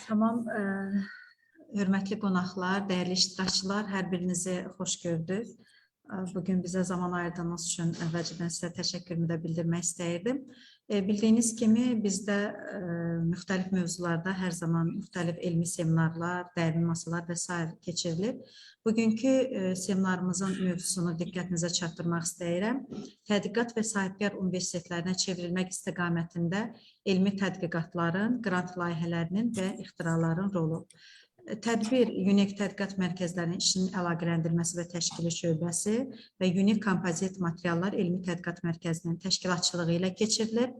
Tamam, hörmətli qonaqlar, dəyərli iştirakçılar, hər birinizi xoş gördük. Bugün bizə zaman ayırdığınız üçün əvvəlcədən sizə təşəkkürümü də bildirmək istəyirdim. Bildiyiniz kimi bizdə müxtəlif mövzularda hər zaman müxtəlif elmi seminarlar, dərin masalar və s. keçirilir. Bugünkü seminarımızın mövzusunu diqqətinizə çatdırmaq istəyirəm. Tədqiqat və sahibkar universitetlərinə çevrilmək istiqamətində elmi tədqiqatların, qrant layihələrinin və ixtiraların rolu. Tədbir UNIK Tədqiqat Mərkəzlərinin işinin əlaqələndirməsi və təşkili şöbəsi və UNIK Kompozit Materiallar Elmi Tədqiqat Mərkəzinin təşkilatçılığı ilə keçirilir.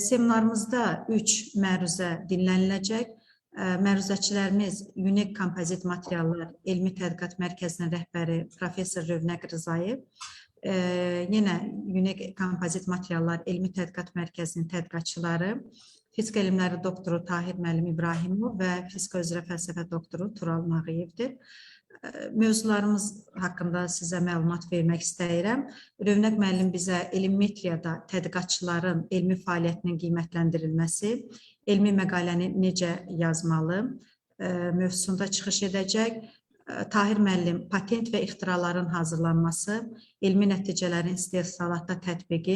Seminarımızda 3 məruzə dinləniləcək. Məruzəçilərimiz UNIK Kompozit Materiallar Elmi Tədqiqat Mərkəzinin rəhbəri Professor Rövnəq Rzayev, yenə UNIK Kompozit Materiallar Elmi Tədqiqat Mərkəzinin tədqiqatçıları, Fizika elmləri doktoru Tahir Müəllim İbrahimov və fizika üzrə fəlsəfə doktoru Tural Nağıyevdir. Mövzularımız haqqında sizə məlumat vermək istəyirəm. Rövnəq müəllim bizə elmmetriyada tədqiqatçıların elmi fəaliyyətinin qiymətləndirilməsi, elmi məqaləni necə yazmalı mövzusunda çıxış edəcək. Tahir müəllim patent və ixtiraların hazırlanması, elmi nəticələrin istehsalatda tətbiqi,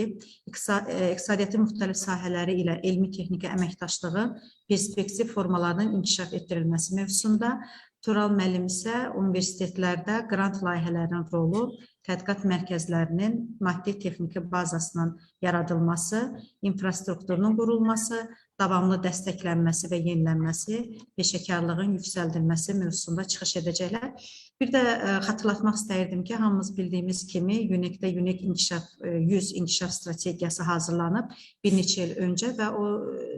iqtisadiyyatın müxtəlif sahələri ilə elmi-texniki əməkdaşlığın perspektiv formalarının inkişaf etdirilməsi mövzusunda, Tural müəllim isə universitetlərdə qrant layihələrinin rolu, tədqiqat mərkəzlərinin maddi-texniki bazasının yaradılması, infrastrukturunun qurulması, davamlı dəstəklənməsi və yenilənməsi, peşəkarlığın yüksəldilməsi mövzusunda çıxış edəcəklər. Bir də xatırlatmaq istəyirdim ki, hamımız bildiyimiz kimi UNIK-də UNIK 100 inkişaf strategiyası hazırlanıb bir neçə il öncə və o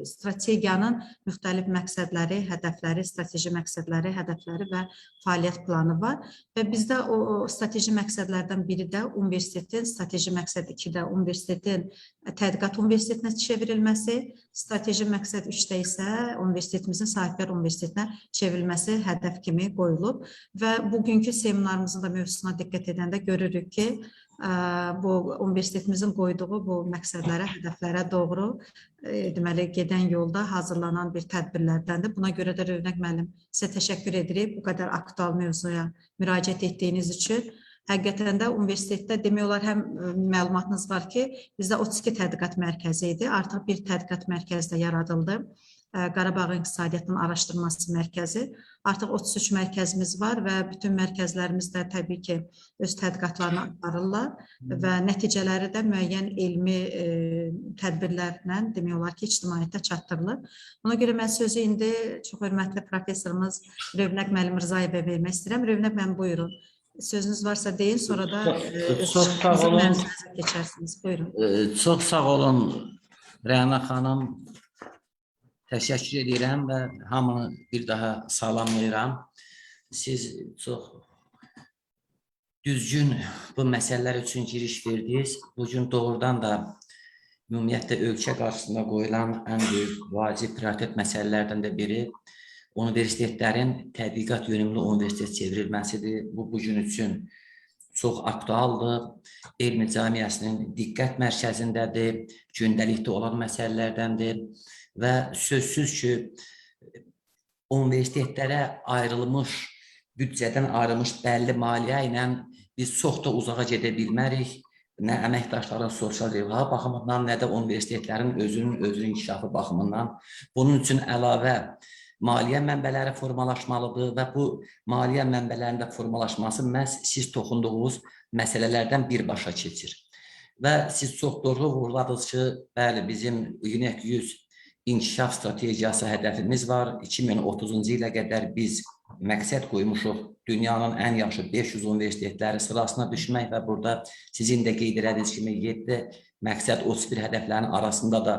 strategiyanın müxtəlif məqsədləri, hədəfləri, strateji məqsədləri, hədəfləri və fəaliyyət planı var. Və bizdə o strateji məqsədlərdən biri də universitetin, strateji məqsəd 2-də universitetin tədqiqat universitetinə çevrilməsi, strateji məqsəd 3-də isə universitetimizin sahibkar universitetinə çevrilməsi hədəf kimi qoyulub və bugünkü seminarımızın da mövzusuna diqqət edəndə görürük ki, bu universitetimizin qoyduğu bu məqsədlərə, hədəflərə doğru deməli gedən yolda hazırlanan bir tədbirlərdəndir. Buna görə də Rövnəq müəllim sizə təşəkkür edirik bu qədər aktual mövzuya müraciət etdiyiniz üçün. Həqiqətən də universitetdə demək olar həm məlumatınız var ki, bizdə 32 tədqiqat mərkəzi idi. Artıq bir tədqiqat mərkəzi də yaradıldı. Qarabağ İqtisadiyyatının Araşdırması Mərkəzi. Artıq 33 mərkəzimiz var və bütün mərkəzlərimiz də təbii ki, öz tədqiqatlarını aparırlar və nəticələri də müəyyən elmi tədbirlərlə demək olar ki, ictimaiyyətə çatdırılır. Ona görə mən sözü indi çox hörmətli professorumuz Rövnəq müəllim Rzayevə vermək istəyirəm. Rövnəq müəllim, buyurun. Sözünüz varsa deyin, sonra da məruzəyə keçərsiniz. Buyurun. Çox sağ olun, Rəna xanım. Təşəkkür edirəm və hamını bir daha salamlayıram. Siz çox düzgün bu məsələlər üçün giriş verdiniz. Bugün doğrudan da ümumiyyətlə ölkə qarşısında qoyulan ən böyük vacib prioritet məsələlərdən də biri universitetlərin tədqiqat yönümlü universitet çevrilməsidir. Bu bugün üçün çox aktualdır. Elmi cəmiyyəsinin diqqət mərkəzindədir, gündəlikdə olan məsələlərdəndir və sözsüz ki, universitetlərə ayrılmış, büdcədən ayrılmış bəlli maliyyə ilə biz çox da uzağa gedə bilmərik. Nə əməkdaşların sosial rifahı baxımından, nə də universitetlərin özünün inkişafı baxımından. Bunun üçün əlavə maliyyə mənbələri formalaşmalıdır və bu maliyyə mənbələrində formalaşması məhz siz toxunduğunuz məsələlərdən birbaşa keçir. Və siz çox doğru vurguladınız ki, bəli, bizim UNIK 100 inkişaf strategiyası hədəfimiz var. 2030-cu ilə qədər biz məqsəd qoymuşuq dünyanın ən yaxşı 500 universitetləri sırasına düşmək və burada sizin də qeyd etdiyiniz kimi 7 məqsəd 31 hədəflərin arasında da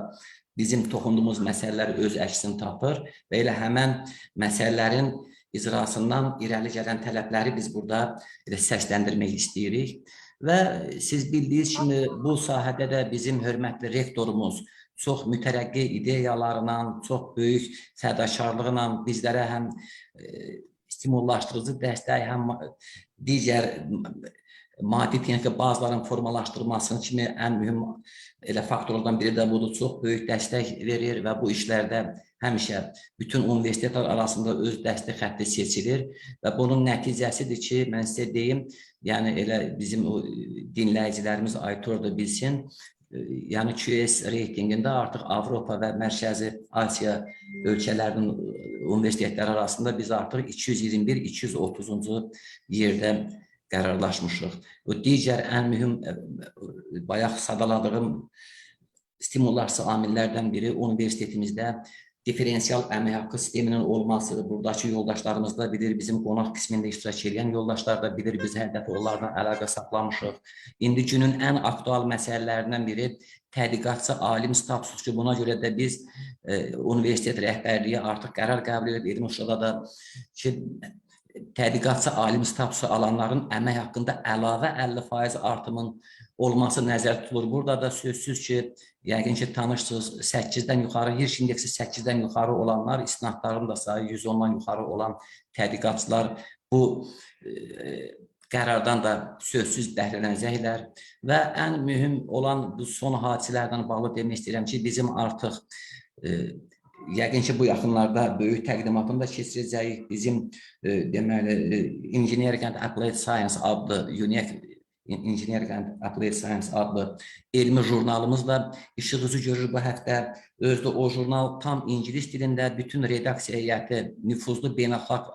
bizim toxunduğumuz məsələlər öz əksini tapır və elə həmən məsələlərin icrasından irəli gələn tələbləri biz burada səsləndirmək istəyirik. Və siz bildiyiniz kimi bu sahədə də bizim hörmətli rektorumuz çox mütərəqqi ideyalarla, çox böyük fədakarlıqla bizlərə həm stimullaşdırıcı dəstək, həm digər maddi texniki bazaların formalaşdırılmasının kimi ən mühüm elə faktorlardan biri də budur. Çox böyük dəstək verir və bu işlərdə həmişə bütün universitetlər arasında öz dəstək xətti seçilir və bunun nəticəsidir ki, mən sizə deyim, yəni elə bizim o dinləyicilərimiz Aytor da bilsin, yəni QS reytingində artıq Avropa və Mərkəzi Asiya ölkələrinin universitetləri arasında biz artıq 221-230-cu yerdə qərarlaşmışıq. O digər ən mühüm, bayaq sadaladığım stimulasiya amillərdən biri universitetimizdə diferensial əmək haqqı sisteminin olmasıdır. Buradakı yoldaşlarımız da bilir, bizim qonaq qismində iştirak edən yoldaşlar da bilir, biz həqiqətən onlarla əlaqə saxlamışıq. İndi günün ən aktual məsələlərindən biri tədqiqatçı alim statusudur ki, buna görə də biz universitet rəhbərliyi artıq qərar qəbul edib, Elmi Uşada da ki, tədqiqatçı alim statusu alanların əmək haqqında əlavə 50% artımın olması nəzərdə tutulur. Burada da sözsüz ki, yəqin ki, tanışsınız, 8-dən yuxarı, Hirş indeksi 8-dən yuxarı olanlar, istinadların da sayı 110-dan yuxarı olan tədqiqatçılar bu qərardan da sözsüz bəhrələnəcəklər və ən mühüm olan bu son hadisələrdən bağlı demək istəyirəm ki, bizim artıq yəqin ki, bu yaxınlarda böyük təqdimatını da keçirəcəyik. Bizim deməli, Engineering and Applied Science adlı Engineering and Applied Science adlı elmi jurnalımız da işıq üzü görür bu həftə. Özdə o jurnal tam ingilis dilində, bütün redaksiya heyəti nüfuzlu beynəlxalq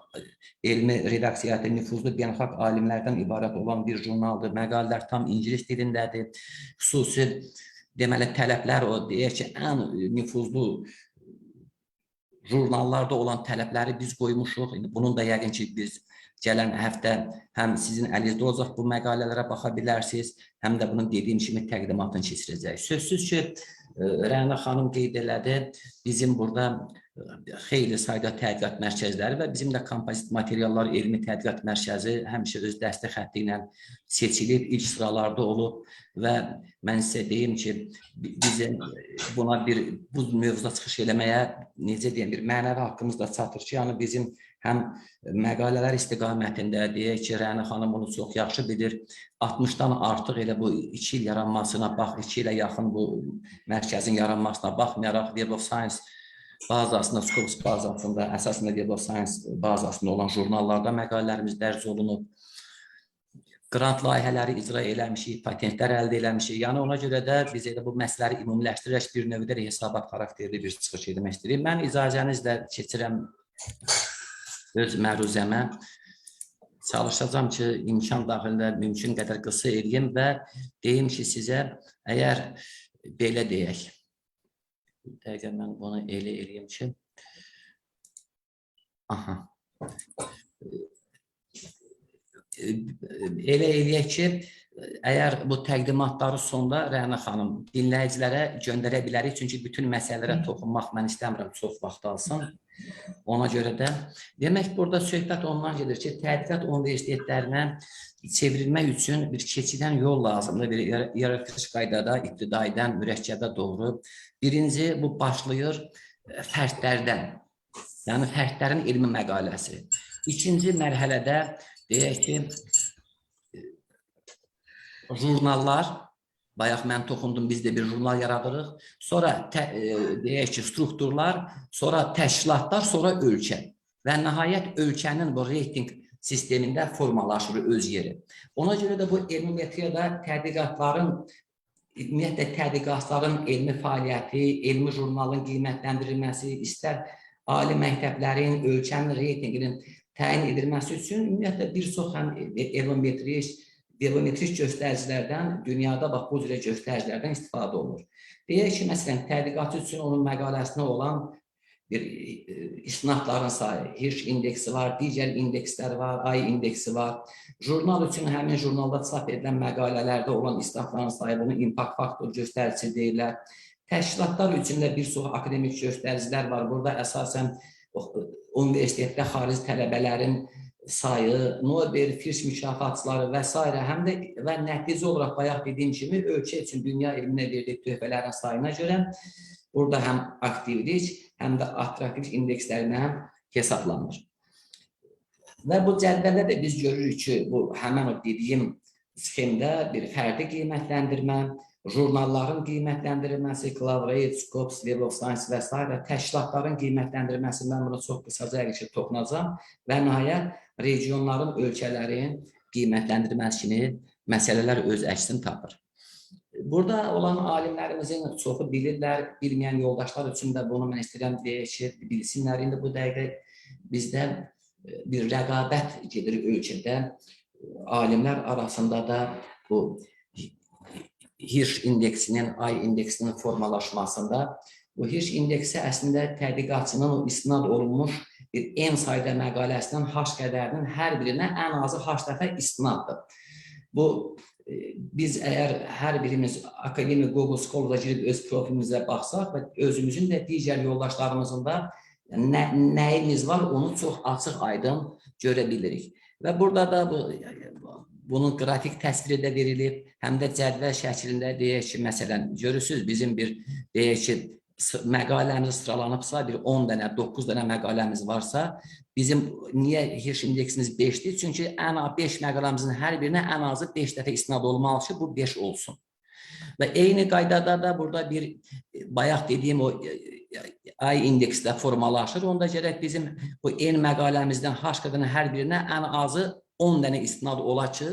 elmi redaksiya heyəti nüfuzlu beynəlxalq alimlərdən ibarət olan bir jurnaldır. Məqalələr tam ingilis dilindədir. Xüsusi deməli tələblər o deyək ki, ən nüfuzlu jurnallarda olan tələbləri biz qoymuşuq. Bunun da yəqin ki, biz gələn həftə həm sizin əlinizdə olacaq bu məqalələrə baxa bilərsiniz, həm də bunun dediyim kimi təqdimatını keçirəcək. Sözsüz ki, Rəna xanım qeyd elədi, bizim burada xeyli sayda tədqiqat mərkəzləri və bizim də kompozit materiallar elmi tədqiqat mərkəzi həmişə öz dəstək xətti ilə seçilib, ilk sıralarda olub və mən sizə deyim ki, bizim buna bu mövzuda çıxış eləməyə, necə deyəm, bir mənəvi haqqımız da çatır ki, yəni bizim həm məqalələr istiqamətində deyək ki, Rəna xanım bunu çox yaxşı bilir, 60-dan artıq elə bu 2 il yaranmasına bax, 2 ilə yaxın bu mərkəzin yaranmasına baxmayaraq Web of Science bazasında, Scopus bazasında, əsasında Web of Science bazasında olan jurnallarda məqalələrimiz dərc olunub. Qrant layihələri icra eləmişik, patentlər əldə eləmişik. Yəni ona görə də biz elə bu məsələləri ümumiləşdirərək bir növdə hesabat xarakterli bir çıxış etmək istəyirik. Mən icazənizlə keçirəm öz məruzəmə. Çalışacağam ki, imkan daxilində mümkün qədər qısa edeyim və deyim ki, sizə əgər belə deyək, dəqiqə mən bunu elə eləyim ki, elə eləyək ki, əgər bu təqdimatları sonda Rəna xanım dinləyicilərə göndərə bilərik, çünki bütün məsələlərə toxunmaq mən istəmirəm, çox vaxt alsın. Ona görə də, demək burada söhbət ondan gedir ki, tədqiqat universitetlərinə çevrilmək üçün bir keçidən yol lazımdır, bir iyerarxik qaydada, ibtidaidən, mürəkkəbə doğru. Birinci, bu başlayır fərdlərdən, yəni fərdlərin elmi məqaləsi. İkinci mərhələdə, deyək ki, jurnallar, bayaq mən toxundum, biz də bir jurnal yaradırıq, sonra deyək ki, strukturlar, sonra təşkilatlar, sonra ölkə və nəhayət ölkənin bu reyting sistemində formalaşır öz yeri. Ona görə də bu elmimetriyada tədqiqatların, ümumiyyətlə tədqiqatların elmi fəaliyyəti, elmi jurnalın qiymətləndirilməsi, istər ali məktəblərin, ölkənin reytinginin təyin edilməsi üçün ümumiyyətlə bir çox həm velometrik göstəricilərdən, dünyada bax bu cürə göstəricilərdən istifadə olunur. Deyək ki, məsələn, tədqiqatçı üçün onun məqaləsinə olan bir istinadların sayı, Hirş indeksi var, digər indekslər var, ay indeksi var. Jurnal üçün həmin jurnalda çap edilən məqalələrdə olan istinadların sayı, bunu impact faktor göstəricisi deyirlər. Təşkilatlar üçün də bir çox akademik göstəricilər var. Burada əsasən universitetdə xarici tələbələrin sayı, Nobel, Firs mükafatçıları və s. həm də və nəticə olaraq bayaq dediyim kimi ölkə üçün dünya elminə verdiyi töhfələrin sayına görə burada həm aktivlik, həm də attraktivlik indekslərindən hesablanır. Və bu cədvəldə də biz görürük ki, bu həmən o dediyim sxemdə bir fərdi qiymətləndirmə, jurnalların qiymətləndirilməsi, Collaborate, Scopus, Web of Science və s. təşkilatların qiymətləndirilməsi, mən buna çox qısaca toxunacağam və nəhayət regionların, ölkələrin qiymətləndirilməsi kimi məsələlər öz əksini tapır. Burada olan alimlərimizin çoxu bilirlər, bilməyən yoldaşlar üçün də bunu mən istəyirəm deyək ki, bilsinlər. İndi bu dəqiqə bizdə bir rəqabət gedir ölkədə. Alimlər arasında da bu Hirsch indeksinin, ay indeksinin formalaşmasında bu Hirsch indeksi əslində tədqiqatçının o istinad olunmuş bir en sayda məqaləsindən H qədərinin hər birinə ən azı H dəfə istinaddır. Bu biz əgər hər birimiz akademik Google Scholar'a girib öz profilimizə baxsaq və özümüzün də digər yoldaşlarımızın da nəyimiz var, onu çox açıq aydın görə bilirik. Və burada da bunun qrafik təsviri də verilib, həm də cədvəl şəklində deyək ki, məsələn, görürsünüz bizim bir deyək ki, məqaləmiz sıralanıbsa, bir 10 dənə, 9 dənə məqaləmiz varsa, bizim niyə Hirsch indeksimiz 5-dir? Çünki ən az 5 məqaləmizin hər birinə ən azı 5 dəfə istinad olmalı ki, bu 5 olsun. Və eyni qaydada da burada bir, bayaq dediyim o ay indeksdə formalaşır. Onda gərək bizim bu eyni məqaləmizdən H qədərinin hər birinə ən azı 10 dənə istinad ola ki,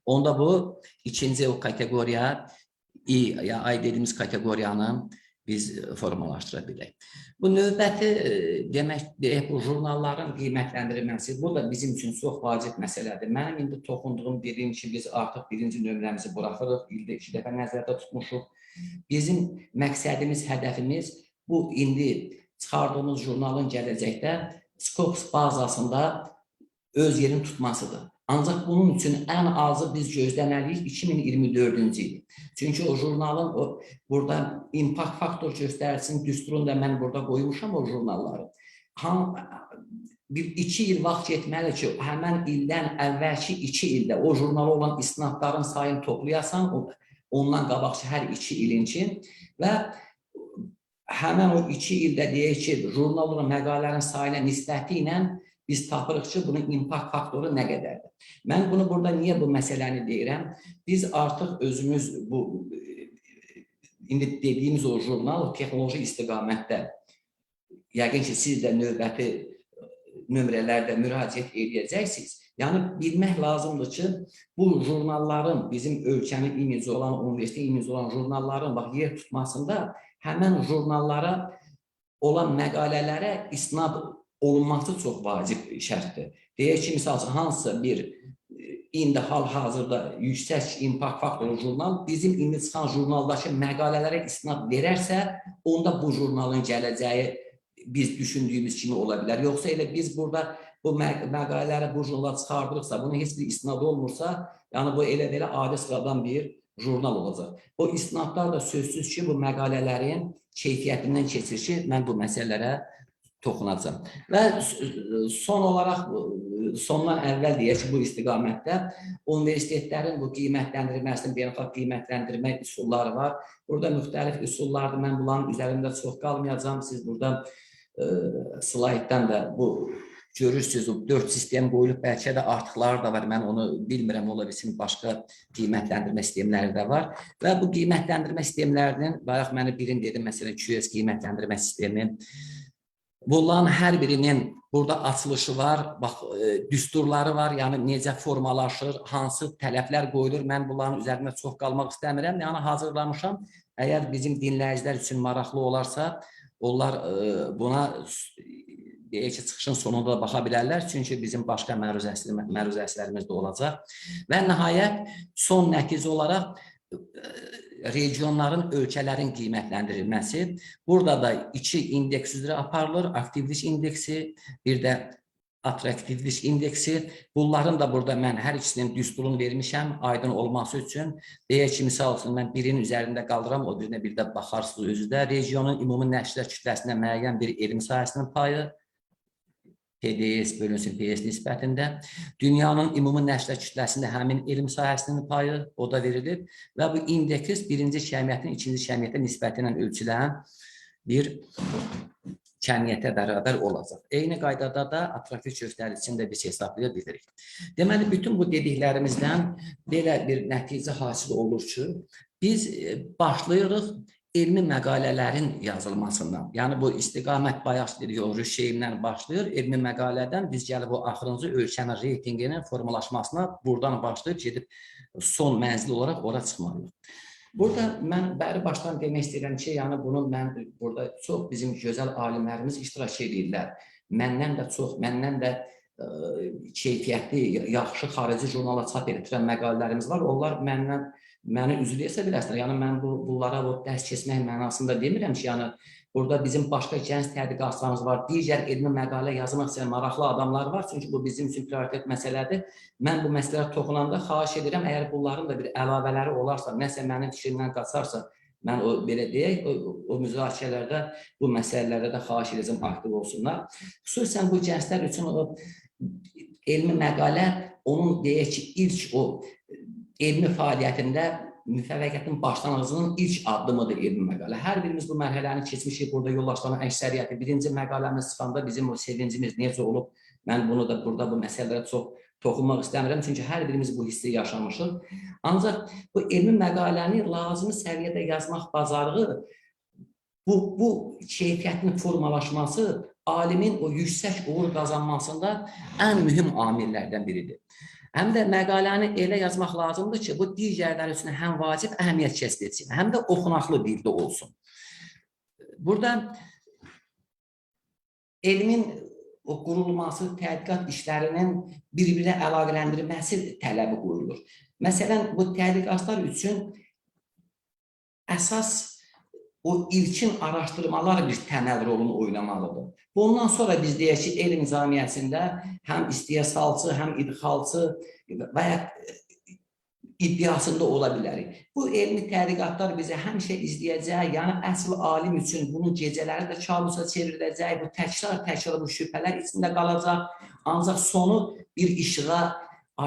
onda bu ikinci o kateqoriya, ya ay dediyimiz kateqoriyanı biz formalaşdıra bilək. Bu növbəti demək, bu jurnalların qiymətləndirilməsi, bu da bizim üçün çox vacib məsələdir. Mənim indi toxunduğum birinci, biz artıq birinci nömrəmizi buraxırıq, ildə 2 dəfə nəzərdə tutmuşuq. Bizim məqsədimiz, hədəfimiz bu indi çıxardığımız jurnalın gələcəkdə Scopus bazasında öz yerini tutmasıdır. Ancaq bunun üçün ən azı biz gözləməliyik 2024-cü il. Çünki o jurnalın burada impact faktor göstərisinin düsturunu da mən burada qoymuşam o jurnalları. Bir 2 il vaxt getməli ki, həmən ildən əvvəlki 2 ildə o jurnala olan istinadların sayını toplayasan, ondan qabaqçı hər 2 ilin için və həmən o 2 ildə deyək ki, jurnal olan məqalələrin sayına nisbəti ilə biz tapırıq ki, bunun impact faktoru nə qədərdir. Mən bunu burada niyə bu məsələni deyirəm? Biz artıq özümüz bu, indi dediyimiz o jurnal texnoloji istiqamətdə, yəqin ki, siz də növbəti nömrələrdə müraciət edəcəksiniz. Yəni, bilmək lazımdır ki, bu jurnalların, bizim ölkənin imici olan, universitetin imici olan jurnalların yer tutmasında həmən jurnallara olan məqalələrə istinad olunması çox vacib şərtdir. Deyək ki, misal üçün, hansısa bir indi hal-hazırda yüksək impact faktoru jurnal bizim indi çıxan jurnaldakı məqalələrə istinad verərsə, onda bu jurnalın gələcəyi biz düşündüyümüz kimi ola bilər. Yoxsa elə biz burada bu məqalələri bu jurnala çıxardırıqsa, bunun heç bir istinadı olmursa, yəni bu elə-belə adi sıradan bir jurnal olacaq. O istinadlar da sözsüz ki, bu məqalələrin keyfiyyətindən keçir ki, mən bu məsələlərə toxunacam. Və son olaraq, sondan əvvəl deyək ki, bu istiqamətdə universitetlərin bu qiymətləndirilməsinin, beynəlxalq qiymətləndirmə üsulları var. Burada müxtəlif üsullardır, mən bunların üzərində çox qalmayacağım. Siz burada slayddan da bu görürsünüz, 4 sistem qoyulub, bəlkə də artıqları da var, mən onu bilmirəm, ola bilsin, başqa qiymətləndirmə sistemləri də var. Və bu qiymətləndirmə sistemlərinin, bayaq mənə birini dedim, məsələn, QS qiymətləndirmə sistemi, bunların hər birinin burada açılışı var, bax, düsturları var, yəni necə formalaşır, hansı tələblər qoyulur, mən bunların üzərində çox qalmaq istəmirəm, yəni hazırlamışam. Əgər bizim dinləyicilər üçün maraqlı olarsa, onlar buna deyək ki, çıxışın sonunda da baxa bilərlər, çünki bizim başqa məruzəsilərimiz də olacaq. Və nəhayət, son nəticə olaraq regionların, ölkələrin qiymətləndirilməsi. Burada da 2 indeks üzrə aparılır, aktivlik indeksi, bir də attraktivlik indeksi. Bunların da burada mən hər ikisinin düsturunu vermişəm, aydın olması üçün. Deyək ki, misal üçün, mən birinin üzərində qaldıram, o birinə bir də baxarsınız özü də. Regionun ümumi nəşrlər kütləsində müəyyən bir elm sahəsinin payı, PDS bölünsün PS nisbətində. Dünyanın ümumi nəşrlər kütləsində həmin elm sahəsinin payı, o da verilib və bu indeks birinci kəmiyyətin ikinci kəmiyyətə nisbəti ilə ölçülən bir cəmiyyətə bərabər olacaq. Eyni qaydada da attraktiv göstəricini də biz hesablaya bilirik. Deməli, bütün bu dediklərimizdən belə bir nəticə hasil olur ki, biz başlayırıq elmi məqalələrin yazılmasından. Yəni, bu istiqamət bayaq dedik, o rüşeyindən başlayır. Elmi məqalədən biz gəlib o axırıncı ölçənin reytinginin formalaşmasına buradan başlayıb gedib son mənzil olaraq ora çıxmalıyıq. Burada mən bəri başdan demək istəyirəm ki, yəni bunu mən burada çox bizim gözəl alimlərimiz iştirak edirlər. Məndən də keyfiyyətli, yaxşı xarici jurnala çap etdirən məqalələrimiz var. Onlar məni üzüləyəsə bilərsiniz. Yəni mən bunlara dərs keçmək mənasında demirəm ki, yəni burada bizim başqa gənc tədqiqatçılarımız var, digər elmi məqalə yazmaq istəyən maraqlı adamlar var. Çünki bu bizim üçün prioritet məsələdir. Mən bu məsələlərə toxunanda xahiş edirəm, əgər bunların da bir əlavələri olarsa, nəsə mənim fikrimdən qaçarsa, mən belə deyək, o müzakirələrdə bu məsələlərdə də xahiş edəcəm aktiv olsunlar. Xüsusən bu gənclər üçün o elmi məqalə, onun deyək ki, ilk o elmi fəaliyyətində müfəvvəqiyyətin başlanğıcının ilk addımıdır elmi məqalə. Hər birimiz bu mərhələni keçmişik, burada yoldaşların əksəriyyəti birinci məqaləmiz çıxanda bizim o sevincimiz necə olub, mən bunu da burada bu məsələlərə çox toxunmaq istəmirəm, çünki hər birimiz bu hissi yaşamışıq. Ancaq bu elmi məqaləni lazımi səviyyədə yazmaq bacarığı, bu keyfiyyətin formalaşması alimin o yüksək uğur qazanmasında ən mühüm amillərdən biridir. Həm də məqaləni elə yazmaq lazımdır ki, bu digərləri üçün həm vacib əhəmiyyət kəsb etsin, həm də oxunaqlı dildə olsun. Burada elmin o qurulması, tədqiqat işlərinin bir-birə əlaqələndirilməsi tələbi qoyulur. Məsələn, bu tədqiqatlar üçün əsas o ilkin araşdırmalar bir təməl rolunu oynamalıdır. Bundan sonra biz deyək ki, elm cəmiyyətində həm istehsalçı, həm idxalçı və ya iddiasında ola bilərik. Bu elmi tədqiqatlar bizə həmişə izləyəcək, yəni əsl alim üçün bunun gecələri də kabusa çevriləcək, bu təkrar bu şübhələr içində qalacaq, ancaq sonu bir işığa,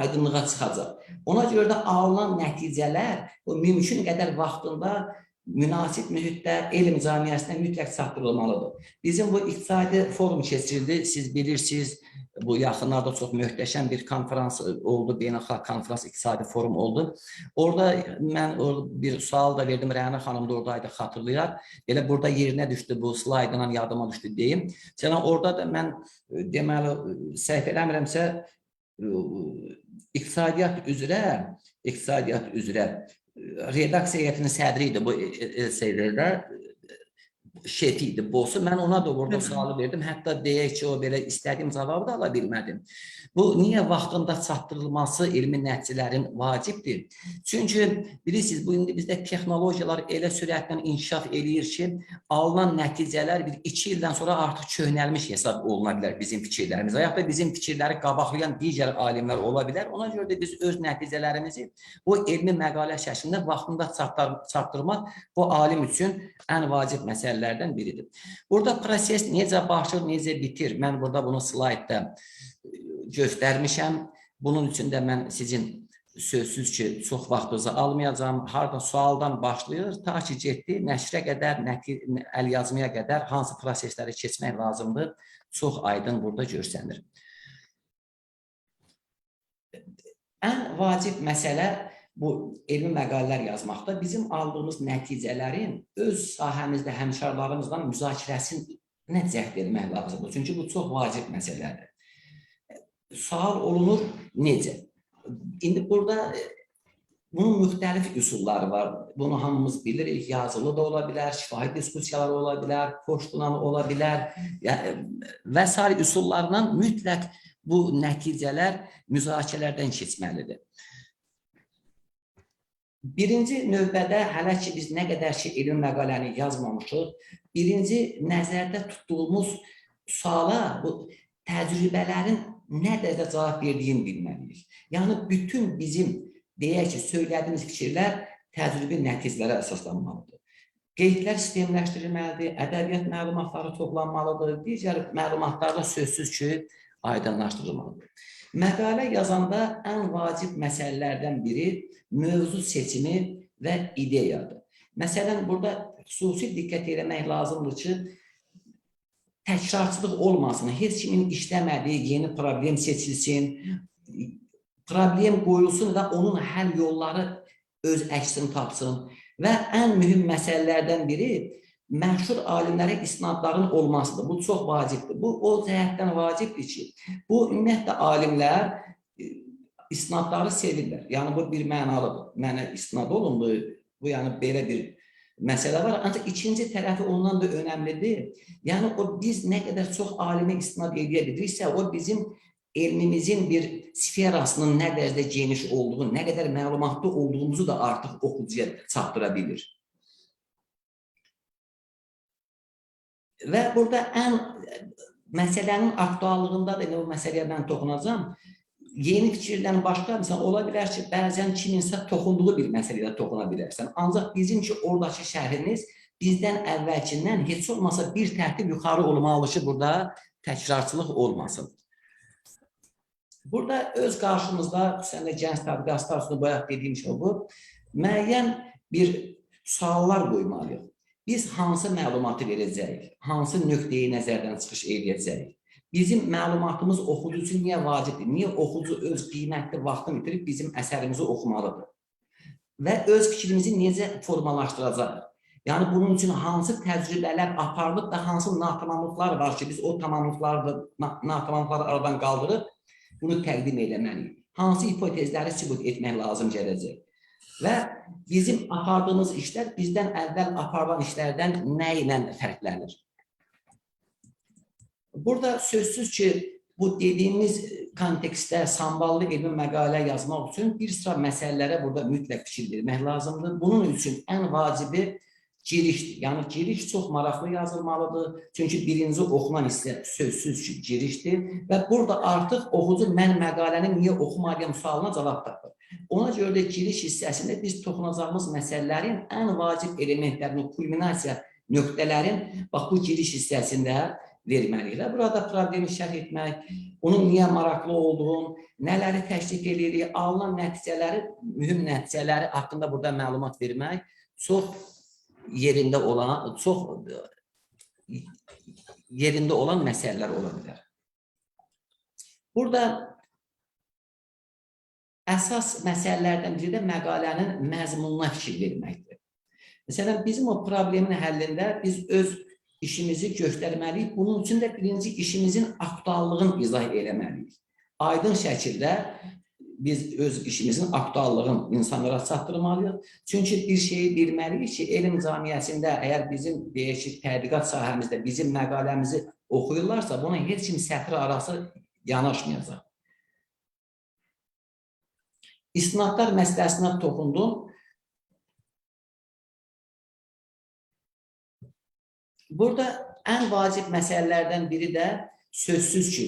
aydınlığa çıxacaq. Ona görə də alınan nəticələr mümkün qədər vaxtında münasib mühitdə elm cəmiyyətinə mütləq çatdırılmalıdır. Bizim bu iqtisadi forum keçirildi, siz bilirsiniz, bu yaxınlarda çox möhtəşəm bir konferans oldu, beynəlxalq konferans, iqtisadi forum oldu. Orada mən bir sual da verdim, Rəna xanım da oradaydı, xatırlayar. Elə burada yerinə düşdü, bu slaydla yadıma düşdü deyim. Orada da mən deməli, səhv eləmirəmsə, iqtisadiyyat üzrə redaksiya heyətinin sədri idi bu şeylərdə, şefi idi, bosu. Mən ona da orada sualı verdim. Hətta deyək ki, o belə istədiyim cavabı da ala bilmədim. Bu, niyə vaxtında çatdırılması elmi nəticələrin vacibdir? Çünki, bilirsiniz, bu indi bizdə texnologiyalar elə sürətlə inkişaf eləyir ki, alınan nəticələr 2 ildən sonra artıq köhnəlmiş hesab oluna bilər bizim fikirlərimiz. Və yaxud da bizim fikirləri qabaqlayan digər alimlər ola bilər. Ona görə də biz öz nəticələrimizi bu elmi məqalə şəklində vaxtında çatdırmaq bu alim üçün ən vacib məsələlərdən biridir. Burada proses necə başlayır, necə bitir? Mən burada bunu slaydda göstərmişəm. Bunun üçün də mən sizin sözsüz ki, çox vaxtınızı almayacağım. Harada sualdan başlayır, ta ki getdi, nəşrə qədər, əl yazmaya qədər hansı prosesləri keçmək lazımdır, çox aydın burada görsənir. Ən vacib məsələ bu elmi məqalələr yazmaqda bizim aldığımız nəticələrin öz sahəmizdə həmkarlarımızla müzakirəsinə cəhd etmək lazımdır. Çünki bu çox vacib məsələdir. Sual olunur, necə? İndi burada bunun müxtəlif üsulları var. Bunu hamımız bilirik, yazılı da ola bilər, şifahi diskusiyalar ola bilər, poçtla ola bilər və s. üsullarla mütləq bu nəticələr müzakirələrdən keçməlidir. Birinci növbədə, hələ ki biz nə qədər ki elmi məqaləni yazmamışıq, birinci nəzərdə tutduğumuz suala bu təcrübələrin nə dərəcədə cavab verdiyini bilməliyik. Yəni, bütün bizim, deyək ki, söylədiyimiz fikirlər təcrübi nəticələrə əsaslanmalıdır. Qeydlər sistemləşdirilməlidir, ədəbiyyat məlumatları toplanmalıdır, digər məlumatlarda sözsüz ki, aydınlaşdırılmalıdır. Məqalə yazanda ən vacib məsələlərdən biri mövzu seçimi və ideyadır. Məsələn, burada xüsusi diqqət etmək lazımdır ki, təkrarçılıq olmasın, heç kimin işləmədiyi yeni problem seçilsin, problem qoyulsun və onun həll yolları öz əksini tapsın. Və ən mühüm məsələlərdən biri məşhur alimlərə isnadların olmasıdır. Bu çox vacibdir. Bu o cəhətdən vacibdir ki, bu ümumiyyətlə alimlər isnadları sevirlər. Yəni bu bir mənalıdır. Mənə isnad olundu. Bu yəni belə bir məsələ var. Ancaq ikinci tərəfi ondan da önəmlidir. Yəni o biz nə qədər çox alimə istinad edə biliriksə, o bizim elmimizin bir sferasının nə dərəcədə geniş olduğunu, nə qədər məlumatlı olduğumuzu da artıq oxucuya çatdıra bilir. Və burada məsələnin aktuallığında da o məsələyə mən toxunacağam. Yeni fikirdən başqa, məsələn, ola bilər ki, bəzən kiminsə toxunduğu bir məsələyə toxuna bilərsən. Ancaq bizim ki, oradakı şərhimiz bizdən əvvəlkindən heç olmasa bir tərtib yuxarı olmalı ki, burada təkrarçılıq olmasın. Burada öz qarşımızda, xüsusən də gənc tədqiqatçılar üçün bayaq dediyim şey bu, müəyyən bir suallar qoymalıyıq. Biz hansı məlumatı verəcəyik, hansı nöqteyi nəzərdən çıxış edəcəyik? Bizim məlumatımız oxucu üçün niyə vacibdir? Niyə oxucu öz qiymətli vaxtını itirib bizim əsərimizi oxumalıdır? Və öz fikrimizi necə formalaşdıracaq? Yəni, bunun üçün hansı təcrübələr aparılıb və hansı natamamlıqlar var ki, biz o natamamlıqları aradan qaldırıb bunu təqdim eləməliyik. Hansı hipotezləri sübut etmək lazım gələcək? Və bizim apardığımız işlər bizdən əvvəl aparılan işlərdən nə ilə fərqlənir? Burada sözsüz ki, bu dediyimiz kontekstdə samballı elmi məqalə yazmaq üçün bir sıra məsələlərə burada mütləq fikir vermək lazımdır. Bunun üçün ən vacibi girişdir. Yəni, giriş çox maraqlı yazılmalıdır. Çünki birinci oxunan hissə sözsüz ki, girişdir. Və burada artıq oxucu mən məqaləni niyə oxumalıyam sualına cavab tapır. Ona görə də giriş hissəsində biz toxunacağımız məsələlərin ən vacib elementlərini, kulminasiya nöqtələrin bu giriş hissəsində verməliyik. Burada problemi şərh etmək, onun niyə maraqlı olduğunu, nələri təklif edirik, alınan nəticələri, mühüm nəticələri haqqında burada məlumat vermək çox yerində olan məsələlər ola bilər. Burada əsas məsələlərdən biri də məqalənin məzmununa fikir verməkdir. Məsələn, bizim o problemin həllində biz öz işimizi göstərməliyik. Bunun üçün də birinci işimizin aktuallığını izah eləməliyik. Aydın şəkildə biz öz işimizin aktuallığını insanlara çatdırmalıyıq. Çünki bir şeyi bilməliyik ki, elm camiyyəsində əgər bizim tədqiqat sahəmizdə bizim məqaləmizi oxuyurlarsa, buna heç kim sətri arası yanaşmayacaq. İsnadlar məsələsinə toxundum. Burada ən vacib məsələlərdən biri də sözsüz ki,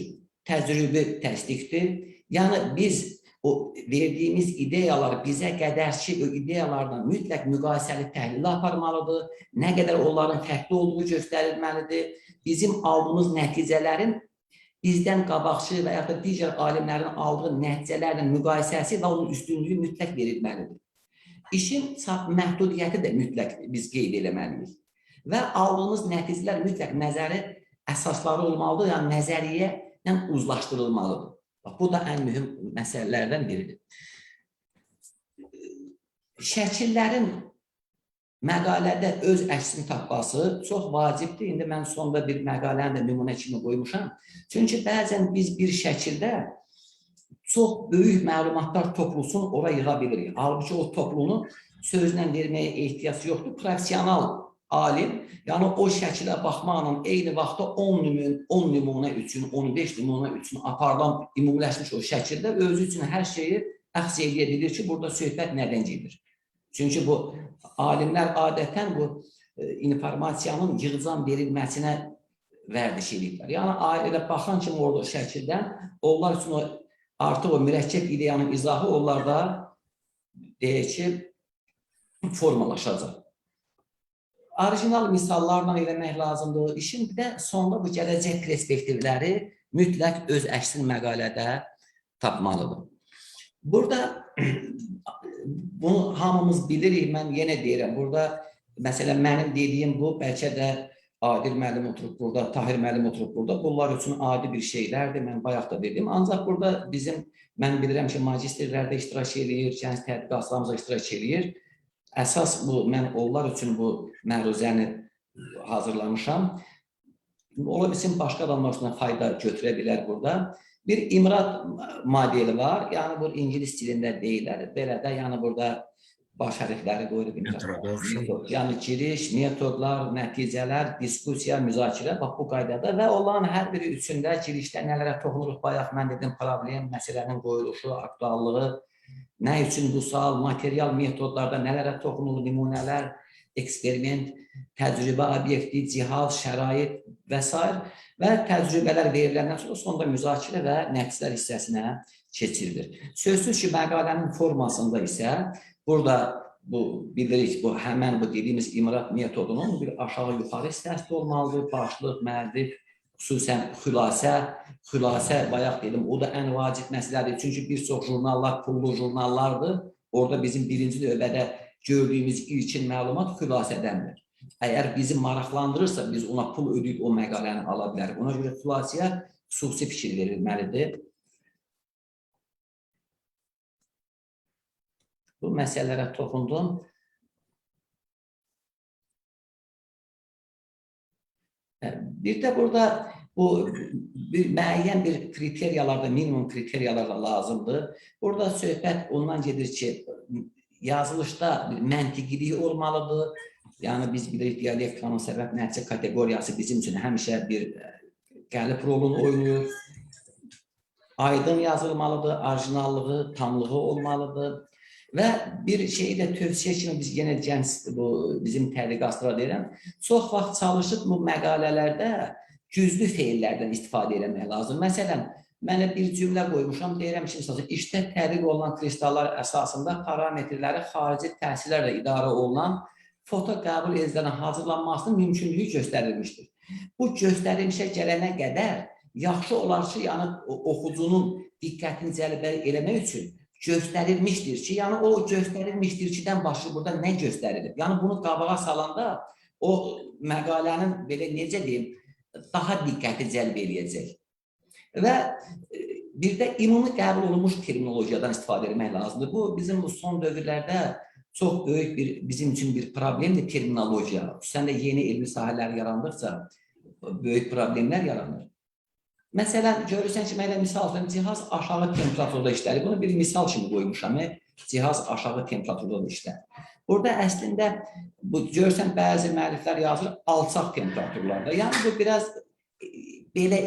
təcrübi təsdiqdir. Yəni, biz o verdiyimiz ideyalar bizə qədər ki, o ideyalardan mütləq müqayisəli təhlil aparmalıdır. Nə qədər onların fərqli olduğu göstərilməlidir. Bizim aldığımız nəticələrin bizdən qabaqçı və ya da digər alimlərin aldığı nəticələrlə müqayisəsi və onun üstünlüyü mütləq verilməlidir. İşin məhdudiyyəti də mütləq biz qeyd eləməliyik. Və aldığımız nəticələr mütləq nəzəri əsasları olmalıdır, yəni nəzəriyyə ilə uzlaşdırılmalıdır. Bu da ən mühüm məsələlərdən biridir. Şəkillərin məqalədə öz əksini tapması çox vacibdir. İndi mən sonda bir məqaləni də nümunə kimi qoymuşam. Çünki bəzən biz bir şəkildə çox böyük məlumatlar toplusun ora yığa bilirik. Halbuki o topluluğunu sözlə verməyə ehtiyac yoxdur. Profesional alim, yəni o şəkilə baxmaqla eyni vaxtda 10 nümunə üçün, 15 nümunə üçün aparılan ümumiləşmiş o şəkildə özü üçün hər şeyi əxs edə bilir ki, burada söhbət nədən gedir? Çünki bu alimlər adətən bu informasiyanın yığcam verilməsinə vərdiş edirlər. Yəni, elə baxan kimi orada o şəkildən, onlar üçün artıq o mürəkkəb ideyanın izahı onlarda deyək ki, formalaşacaq. Orijinal misallarla eləmək lazımdır. İşin bir də sonda bu gələcək perspektivləri mütləq öz əksini məqalədə tapmalıdır. Burada bunu hamımız bilirik, mən yenə deyirəm, burada Məsələn, mənim dediyim bu, bəlkə də Adil müəllim oturub burada, Tahir müəllim oturub burada. Bunlar üçün adi bir şeylərdir, mən bayaq da dedim. Ancaq burada mən bilirəm ki, magistrlərdə iştirak edir, gənc tədqiqatçılarımız iştirak edir. Əsas bu, mən onlar üçün bu məruzəni hazırlamışam. Ola bilsin, başqa adamlar üçün fayda götürə bilər burada. Bir İmrat modeli var, yəni bu İngilis dilində deyilər. Belə də, yəni burada baş hərfləri qoyulub İmrat. Yəni giriş, metodlar, nəticələr, diskusiya, müzakirə, bax bu qaydada və onların hər biri üçündə girişdə nələrə toxunuruq, bayaq mən dedim, problem, məsələnin qoyuluşu, aktuallığı, nə üçün bu sual, material metodlarda nələrə toxunulur, nümunələr, eksperiment, təcrübə obyekti, cihaz, şərait və s. və təcrübələr veriləndən sonra sonda müzakirə və nəticələr hissəsinə keçirilir. Sözsüz ki, məqalənin formasında isə burada bilirik, həmən bu dediyimiz İmrat metodunun bir aşağı-yuxarı hissəsi olmalıdır, başlıq, mərdif, xüsusən xülasə, bayaq dedim, o da ən vacib məsələdir. Çünki bir çox jurnallar pullu jurnallardır. Orada bizim birinci növbədə gördüyümüz ilkin məlumat xülasədəndir. Əgər bizi maraqlandırırsa, biz ona pul ödəyib o məqaləni ala bilərik. Ona görə xülasəyə xüsusi fikir verilməlidir. Bu məsələlərə toxundum. Bir də burada bu müəyyən bir kriteriyalarda, minimum kriteriyalarla lazımdır. Burada söhbət ondan gedir ki, yazılışda məntiqilik olmalıdır. Yəni biz bilirik, dialektikanın səbəb nəticə kateqoriyası bizim üçün həmişə bir qəlib rolunu oynayır. Aydın yazılmalıdır, orijinallığı, tamlığı olmalıdır. Və bir şeyi də tövsiyə kimi biz yenə bizim tədqiqatçılara deyirəm, çox vaxt çalışıb bu məqalələrdə güclü feillərdən istifadə etmək lazım. Məsələn, mənə bir cümlə qoymuşam, deyirəm ki, işdə tədqiq olunan kristallar əsasında parametrləri xarici təsirlərlə idarə olunan foto qəbul edicilərinin hazırlanmasının mümkünlüyü göstərilmişdir. Bu göstərilmişə gələnə qədər yaxşı olar ki, yəni oxucunun diqqətini cəlb eləmək üçün göstərilmişdir ki, yəni o göstərilmişdir ki-dən başlayıb burada nə göstərilir? Yəni bunu qabağa salanda o məqalənin, belə necə deyim, daha diqqəti cəlb eləyəcək. Və bir də ümumi qəbul olunmuş terminologiyadan istifadə etmək lazımdır. Bu, bizim bu son dövrlərdə çox böyük bizim üçün bir problemdir terminologiya. Xüsusən də yeni elmi sahələr yarandıqca böyük problemlər yaranır. Məsələn, görürsən ki, mənə misal verim, cihaz aşağı temperaturda işlədir. Bunu bir misal kimi qoymuşam, cihaz aşağı temperaturda işlər. Burada əslində, görürsən, bəzi müəlliflər yazır alçaq temperaturlarda. Yəni, bu biraz belə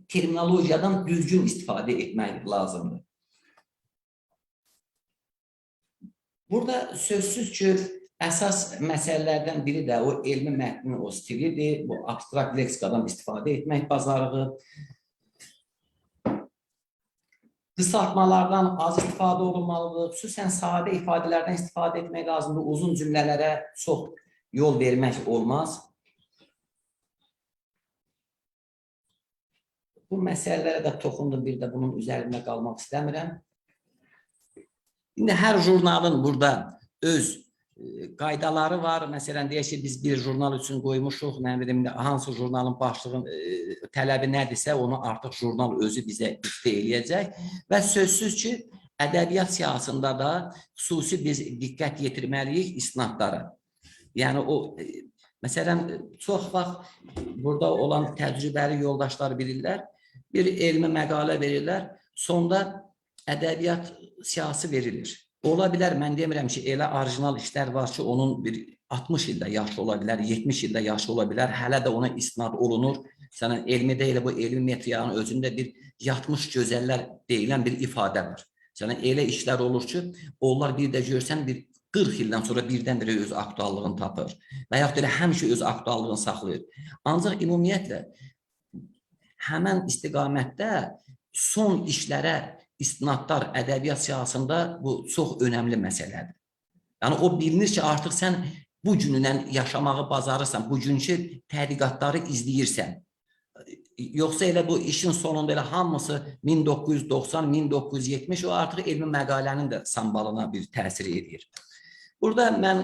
terminologiyadan düzgün istifadə etmək lazımdır. Burada sözsüz ki, əsas məsələlərdən biri də o elmi mətnin o stilidir, bu abstrakt leksikadan istifadə etmək bacarığı, qısaltmalardan az istifadə olunmalıdır, xüsusən sadə ifadələrdən istifadə etmək lazımdır, uzun cümlələrə çox yol vermək olmaz. Bu məsələlərə də toxundum, bir də bunun üzərində qalmaq istəmirəm. İndi hər jurnalın burada öz qaydaları var. Məsələn, deyək ki, biz bir jurnal üçün qoymuşuq, nə bilim, hansı jurnalın başlığın tələbi nədirsə, onu artıq jurnal özü bizə diktə eləyəcək. Və sözsüz ki, ədəbiyyat siyasında da xüsusi biz diqqət yetirməliyik isnadlara. Yəni, məsələn, çox vaxt burada olan təcrübəli yoldaşlar bilirlər, bir elmi məqalə verirlər, sonda ədəbiyyat siyasi verilir. Ola bilər, mən demirəm ki, elə orijinal işlər var ki, onun bir 60 ildə yaşı ola bilər, 70 ildə yaşı ola bilər, hələ də ona isnad olunur. Sənin elmidə elə bu elmi metriyanın özündə bir yatmış gözəllər deyilən bir ifadə var. Sənin elə işlər olur ki, onlar bir də görsən, bir 40 ildən sonra birdən-birə öz aktuallığını tapır və yaxud elə həmişə öz aktuallığını saxlayır. Ancaq ümumiyyətlə, həmən istiqamətdə son işlərə istinadlar ədəbiyyat siyasında bu çox önəmli məsələdir. Yəni, o bilinir ki, artıq sən bu günündən yaşamağı bacarırsan, bugünkü tədqiqatları izləyirsən. Yoxsa elə bu işin sonunda elə hamısı 1990, 1970 o artıq elmi məqalənin də sambalına bir təsir edir. Burada mən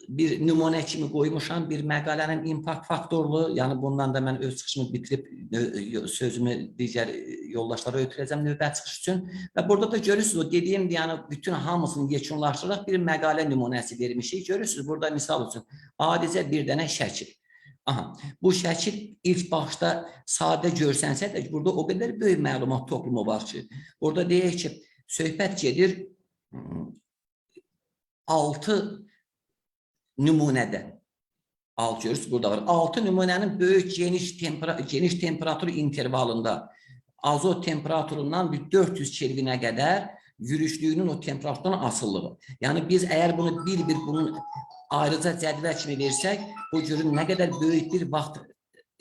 bir nümunə kimi qoymuşam, bir məqalənin impact faktorlu, yəni bundan da mən öz çıxışımı bitirib sözümü digər yoldaşlara ötürəcəm növbəti çıxış üçün. Və burada da görürsünüz, o dediyim, yəni bütün hamısını yekunlaşdıraraq bir məqalə nümunəsi vermişik. Görürsünüz, burada misal üçün, adicə bir dənə şəkil. Aha, bu şəkil ilk başda sadə görsənsə də, burada o qədər böyük məlumat toplumu var ki, orada deyək ki, söhbət gedir 6 nümunədən. 6 görürsünüz, burada var. 6 nümunənin böyük, geniş temperatur intervalında azot temperaturundan 400 Kelvinə qədər yürüşlüyünün o temperaturdan asılılığı. Yəni biz əgər bunu bir-bir bunun ayrıca cədvəl kimi versək, bu görün nə qədər böyük bir vaxt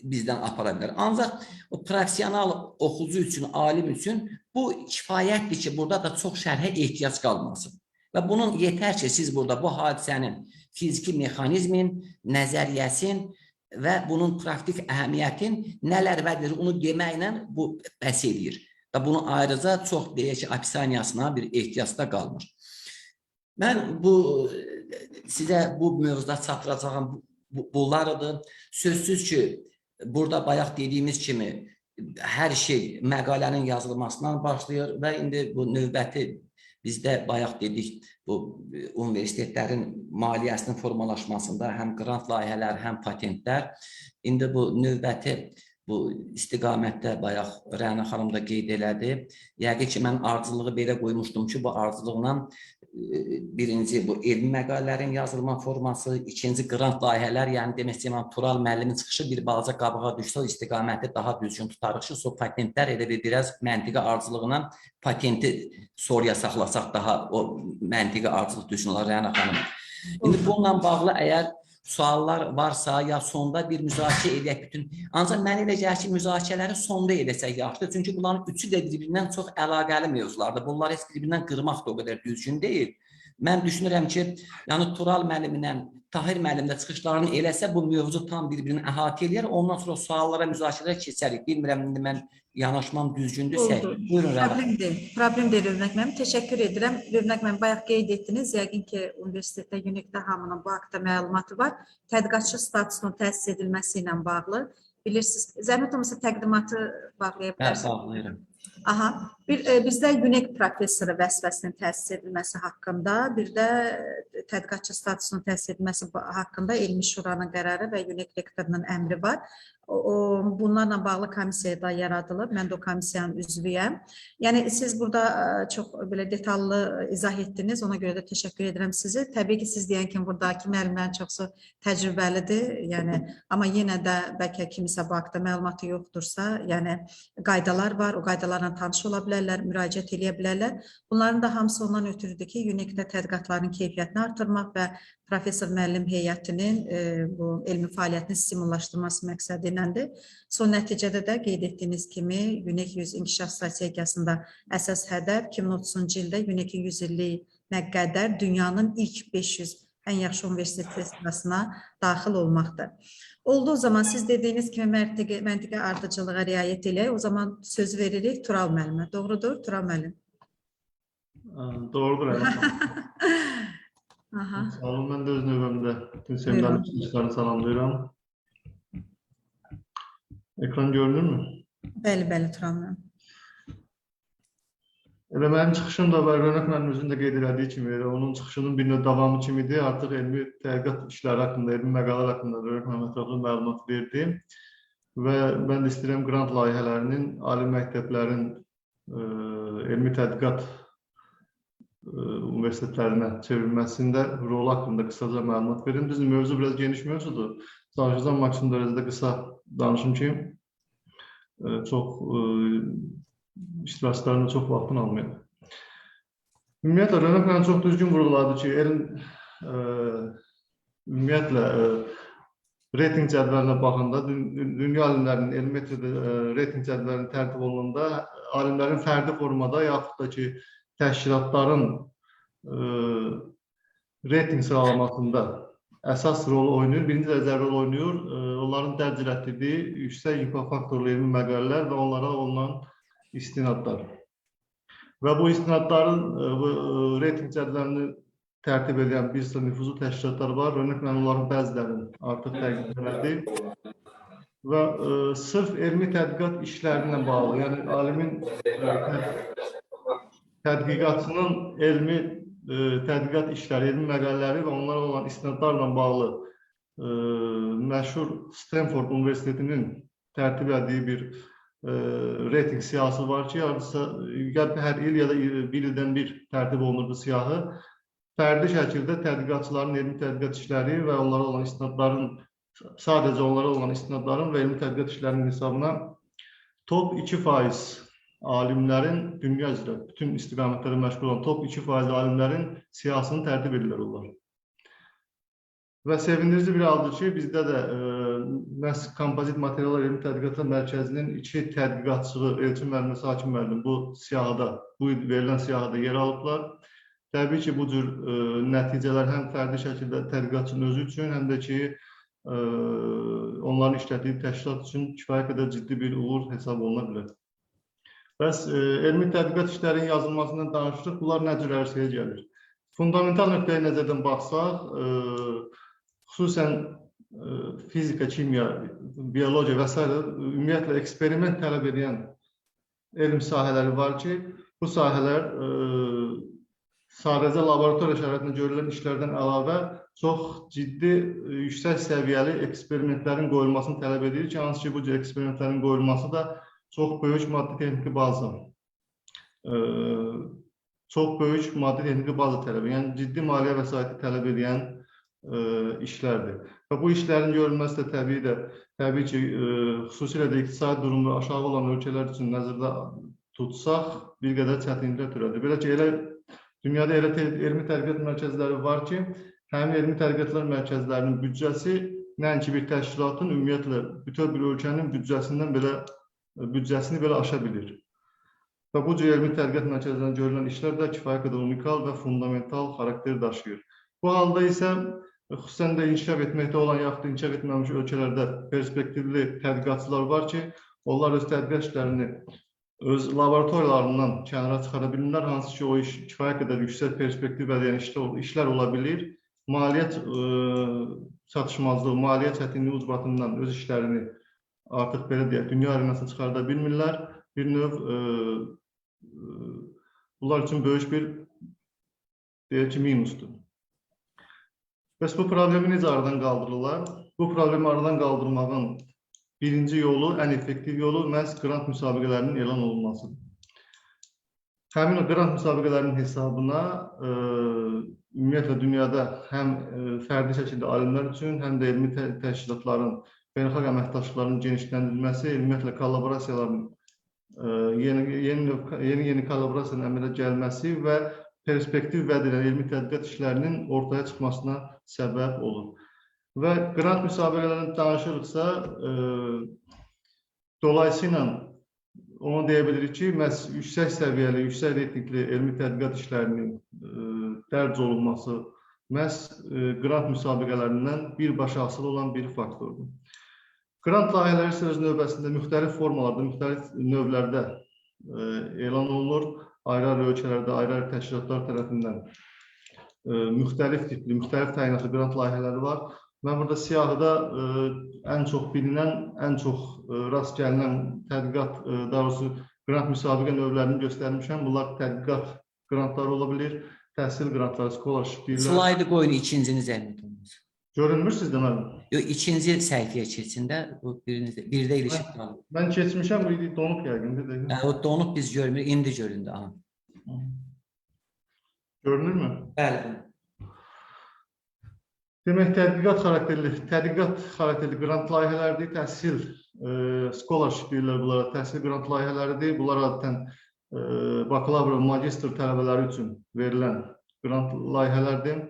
bizdən apara bilər. Ancaq o profesional oxucu üçün, alim üçün bu kifayətdir ki, burada da çox şərhə ehtiyac qalmasın. Və bunun yetər ki, siz burada bu hadisənin fiziki mexanizmin, nəzəriyyəsin və bunun praktik əhəmiyyətin nələr vədir, onu deməklə bu bəs edir. Və bunu ayrıca çox deyək ki, apisaniyasına bir ehtiyac da qalmır. Mən sizə bu mövzuda çatdıracağım bunlardır. Sözsüz ki, burada bayaq dediyimiz kimi hər şey məqalənin yazılmasından başlayır və indi bu növbəti bizdə bayaq dedik, bu universitetlərin maliyyəsinin formalaşmasında həm qrant layihələr, həm patentlər. İndi bu növbəti bu istiqamətdə bayaq Rəna xanım da qeyd elədi. Yəqin ki, mən ardıcılığı belə qoymuşdum ki, bu ardıcılıqla birinci bu elmi məqalələrin yazılma forması, ikinci qrant layihələr, yəni demək istəyirəm, Tural müəllimin çıxışı bir balaca qabağa düşsə, o istiqaməti daha düzgün tutarıq ki, o patentlər elə bir biraz məntiqi ardıcılığına patenti soruya saxlasaq daha o məntiqi ardıcılıq düşünürlər Rəna xanım. İndi bununla bağlı əgər suallar varsa, ya sonda bir müzakirə edək bütün. Ancaq mən elə gəlir ki, müzakirələri sonda edəsək yaxşıdır. Çünki bunların üçü də bir-birindən çox əlaqəli mövzulardır. Bunlar heç bir-birindən qırmaq da o qədər düzgün deyil. Mən düşünürəm ki, yəni Tural müəllimlə Tahir müəllim də çıxışlarını eləsə, bu mövzu tam bir-birini əhatə eləyər. Ondan sonra suallara, müzakirələrə keçərik. Bilmirəm, indi mən yanaşmam düzgündürsə. Buyurun, Rəna. Problem deyil, Övnək müəllim. Təşəkkür edirəm. Övnək müəllim, bayaq qeyd etdiniz. Yəqin ki, universitetdə, UNIC-də hamının bu haqda məlumatı var. Tədqiqatçı statusunun təsis edilməsi ilə bağlı. Bilirsiniz, zəhmət olmasa təqdimatı bağlaya bilərsiniz. Bağlayıram. Aha, bizdə UNIC professoru vəzifəsinin təsis edilməsi haqqında, bir də tədqiqatçı statusunun təsis edilməsi haqqında Elmi Şuranın qərarı və UNIC rektorunun əmri var. Bunlarla bağlı komissiya da yaradılıb. Mən də o komissiyanın üzvüyəm. Yəni siz burada çox belə detallı izah etdiniz. Ona görə də təşəkkür edirəm sizi. Təbii ki, siz deyən kimi buradakı müəllimlərin çoxsu təcrübəlidir. Yəni amma yenə də bəlkə kimisə bu haqda məlumatı yoxdursa, yəni qaydalar var. O qaydalarla tanış ola bilərlər, müraciət edə bilərlər. Bunların da hamısı ondan ötürüdür ki, UNIC-də tədqiqatların keyfiyyətini artırmaq və professor müəllim heyətinin bu elmi fəaliyyətini stimullaşdırması məqsədi iləndir. Son nəticədə də qeyd etdiyiniz kimi UNIC 100 inkişaf strategiyasında əsas hədəf 2030-cu ildə UNIC-in 100 illiyinə qədər dünyanın ilk 500 ən yaxşı universitet sırasına daxil olmaqdır. Olduğu zaman siz dediyiniz kimi məntiqə ardıcılığa riayət eləyək. O zaman söz veririk Tural müəllimə. Doğrudur, Tural müəllim? Doğrudur, Sağ olun, mən də öz növbəmdə bütün seminarın çıxışlarını salamlayıram. Ekran görünür mü? Bəli, bəli, Tural müəllim. Elə mənim çıxışım da var, Rönaq müəllimimizin də qeyd elədiyi kimi, onun çıxışının bir növ davamı kimidir. Artıq elmi tədqiqat işləri haqqında, elmi məqalar haqqında Rönaq müəllim ətraflı məlumat verdi. Və mən də istəyirəm qrant layihələrinin, ali məktəblərin elmi tədqiqat universitetlərinə çevrilməsində rolu haqqında qısaca məlumat verim. Bizim mövzu biraz geniş mövzudur. Çalışacağım maksimum dərəcədə qısa danışım ki, çox iştirakçılarına çox vaxtını almayın. Ümumiyyətlə, Rönaq müəllim çox düzgün vurğuladı ki, elm ümumiyyətlə reyting cədvəlinə baxanda, dünya alimlərinin elmi reyting cədvəlinin tərtib olunanda, alimlərin fərdi formada yaxud da ki, təşkilatların reyting sıralamasında əsas rol oynayır, birinci dərəcəli rol oynayır. Onların dərc etdirdiyi yüksək impact faktorlu elmi məqalələr və onlara olunan istinadlar. Və bu istinadların reyting cədvəlini tərtib edən bir sıra nüfuzlu təşkilatlar var. Örnək mən onların bəzilərini artıq təqdim elədim. Və sırf elmi tədqiqat işlərinə bağlı, yəni alimin tədqiqatının elmi tədqiqat işləri, elmi məqalələri və onlara olan istinadlarla bağlı məşhur Stanford Universitetinin tərtib etdiyi bir reyting siyahısı var ki, hər il ya da bir ildən bir tərtib olunur bu siyahı. Fərdi şəkildə tədqiqatçıların elmi tədqiqat işləri və onlara olan istinadların, sadəcə onlara olan istinadların və elmi tədqiqat işlərinin hesabına top 2% alimlərin dünya üzrə, bütün istiqamətlərə məşğul olan top 2% alimlərin siyahısını tərtib edirlər onlar. Və sevindirici bir haldır ki, bizdə də məhz kompozit materiallar elmi tədqiqatlar mərkəzinin 2 tədqiqatçısı, Elçin müəllim, Hakim müəllim bu siyahıda, bu verilən siyahıda yer alıblar. Təbii ki, bu cür nəticələr həm fərdi şəkildə tədqiqatçının özü üçün, həm də ki, onların işlətdiyi təşkilat üçün kifayət qədər ciddi bir uğur hesab oluna bilər. Bəs elmi tədqiqat işlərinin yazılmasından danışırıq, bunlar nə cür ərsəyə gəlir? Fundamental nöqteyi nəzərdən baxsaq, xüsusən fizika, kimya, biologiya və s. ümumiyyətlə eksperiment tələb edən elm sahələri var ki, bu sahələr sadəcə laboratoriya şəraitində görülən işlərdən əlavə çox ciddi, yüksək səviyyəli eksperimentlərin qoyulmasını tələb edir ki, hansı ki, bu eksperimentlərin qoyulması da çox böyük maddi texniki baza, tələb, yəni ciddi maliyyə vəsaiti tələb edən işlərdir. Və bu işlərin görülməsi də təbii ki, xüsusilə də iqtisadi durumu aşağı olan ölkələr üçün nəzərdə tutsaq, bir qədər çətinliklər törədir. Belə ki, dünyada elə elmi tədqiqat mərkəzləri var ki, həmin elmi tədqiqatlar mərkəzlərinin büdcəsi nəinki bir təşkilatın, ümumiyyətlə, bütün bir ölkənin büdcəsini belə aşa bilir. Və bu cür elmi tədqiqat mərkəzlərində görülən işlər də kifayət qədər unikal və fundamental xarakter daşıyır. Bu halda isə xüsusən də inkişaf etməkdə olan yaxud inkişaf etməmiş ölkələrdə perspektivli tədqiqatçılar var ki, onlar öz tədqiqat işlərini öz laboratoriyalarından kənara çıxara bilirlər, hansı ki, o iş kifayət qədər yüksək perspektiv ələyən işlər ola bilir. Maliyyət çatışmazlığı, maliyyə çətinliyi ucbatından öz işlərini artıq belə deyək, dünya arenasına çıxarda bilmirlər. Bir növ bunlar üçün böyük bir deyək ki, minusdur. Bəs bu problemi necə aradan qaldırırlar? Bu problemi aradan qaldırmağın birinci yolu, ən effektiv yolu məhz qrant müsabiqələrinin elan olunmasıdır. Həmin o qrant müsabiqələrinin hesabına ümumiyyətlə dünyada həm fərdi şəkildə alimlər üçün, həm də elmi təşkilatların, beynəlxalq əməkdaşlıqların genişləndirilməsi, ümumiyyətlə kollaborasiyaların, yeni kollaborasiyanın əmələ gəlməsi və perspektiv vəd edən elmi tədqiqat işlərinin ortaya çıxmasına səbəb olur. Və qrant müsabiqələrini danışırıqsa, dolayısıyla onu deyə bilirik ki, məhz yüksək səviyyəli, yüksək reytingli elmi tədqiqat işlərinin dərc olunması məhz qrant müsabiqələrindən birbaşa asılı olan bir faktordur. Qrant layihələri isə öz növbəsində müxtəlif formalarda, müxtəlif növlərdə elan olunur. Ayrı-ayrı ölkələrdə, ayrı-ayrı təşkilatlar tərəfindən müxtəlif tipli, müxtəlif təyinatlı qrant layihələri var. Mən burada siyahıda ən çox bilinən, ən çox rast gəlinən tədqiqat, daha doğrusu qrant müsabiqə növlərini göstərmişəm. Bunlar tədqiqat qrantları ola bilir, təhsil qrantları, scholarship deyirlər. Slaydı qoyun ikincini zəhmət olmaz. Görünmür sizdə mənim? Yox, ikinci səhifəyə keçin də, birdə ilişib qalır. Mən keçmişəm, bu donub yəqin. O donub biz görmürük, indi göründü. Görünürmü? Bəli. Demək, tədqiqat xarakterli qrant layihələrdir, təhsil, scholarship deyirlər bunlara, təhsil qrant layihələridir. Bunlar adətən bakalavr və magistr tələbələri üçün verilən qrant layihələrdir.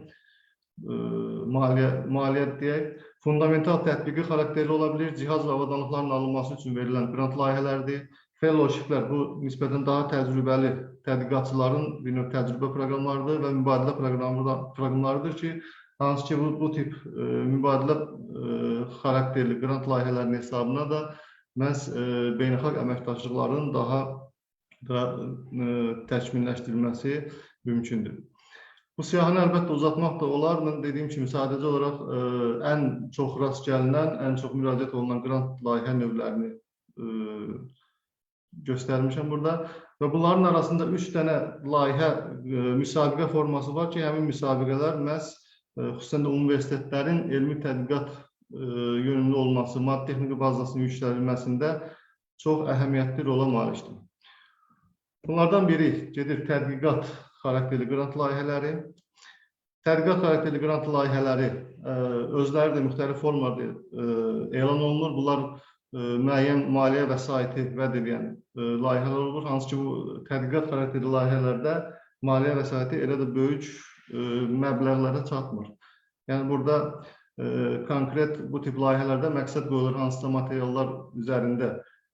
Maliyyət deyək, fundamental tətbiqi xarakterli ola bilir, cihaz və avadanlıqların alınması üçün verilən qrant layihələrdir. Fellowshiplər bu nisbətən daha təcrübəli tədqiqatçıların bir növ təcrübə proqramlarıdır və mübadilə proqramlarıdır ki, hansı ki, bu tip mübadilə xarakterli qrant layihələrinin hesabına da məhz beynəlxalq əməkdaşlıqların daha da təkmilləşdirilməsi mümkündür. Bu siyahını əlbəttə uzatmaq da olar. Mən dediyim kimi sadəcə olaraq ən çox rast gəlinən, ən çox müraciət olunan qrant layihə növlərini göstərmişəm burada. Və bunların arasında 3 dənə layihə müsabiqə forması var ki, həmin müsabiqələr məhz xüsusən də universitetlərin elmi tədqiqat yönümlü olması, maddi texniki bazasının yüksəlilməsində çox əhəmiyyətli rola malikdir. Bunlardan biri gedir tədqiqat xarakterli qrant layihələri. Tədqiqat xarakterli qrant layihələri özləri də müxtəlif formada elan olunur. Bunlar müəyyən maliyyə vəsaiti vəd edən layihələr olur. Hansı ki, bu tədqiqat xarakterli layihələrdə maliyyə vəsaiti elə də böyük məbləğlərə çatmır. Yəni burada konkret bu tip layihələrdə məqsəd qoyulur hansısa materiallar üzərində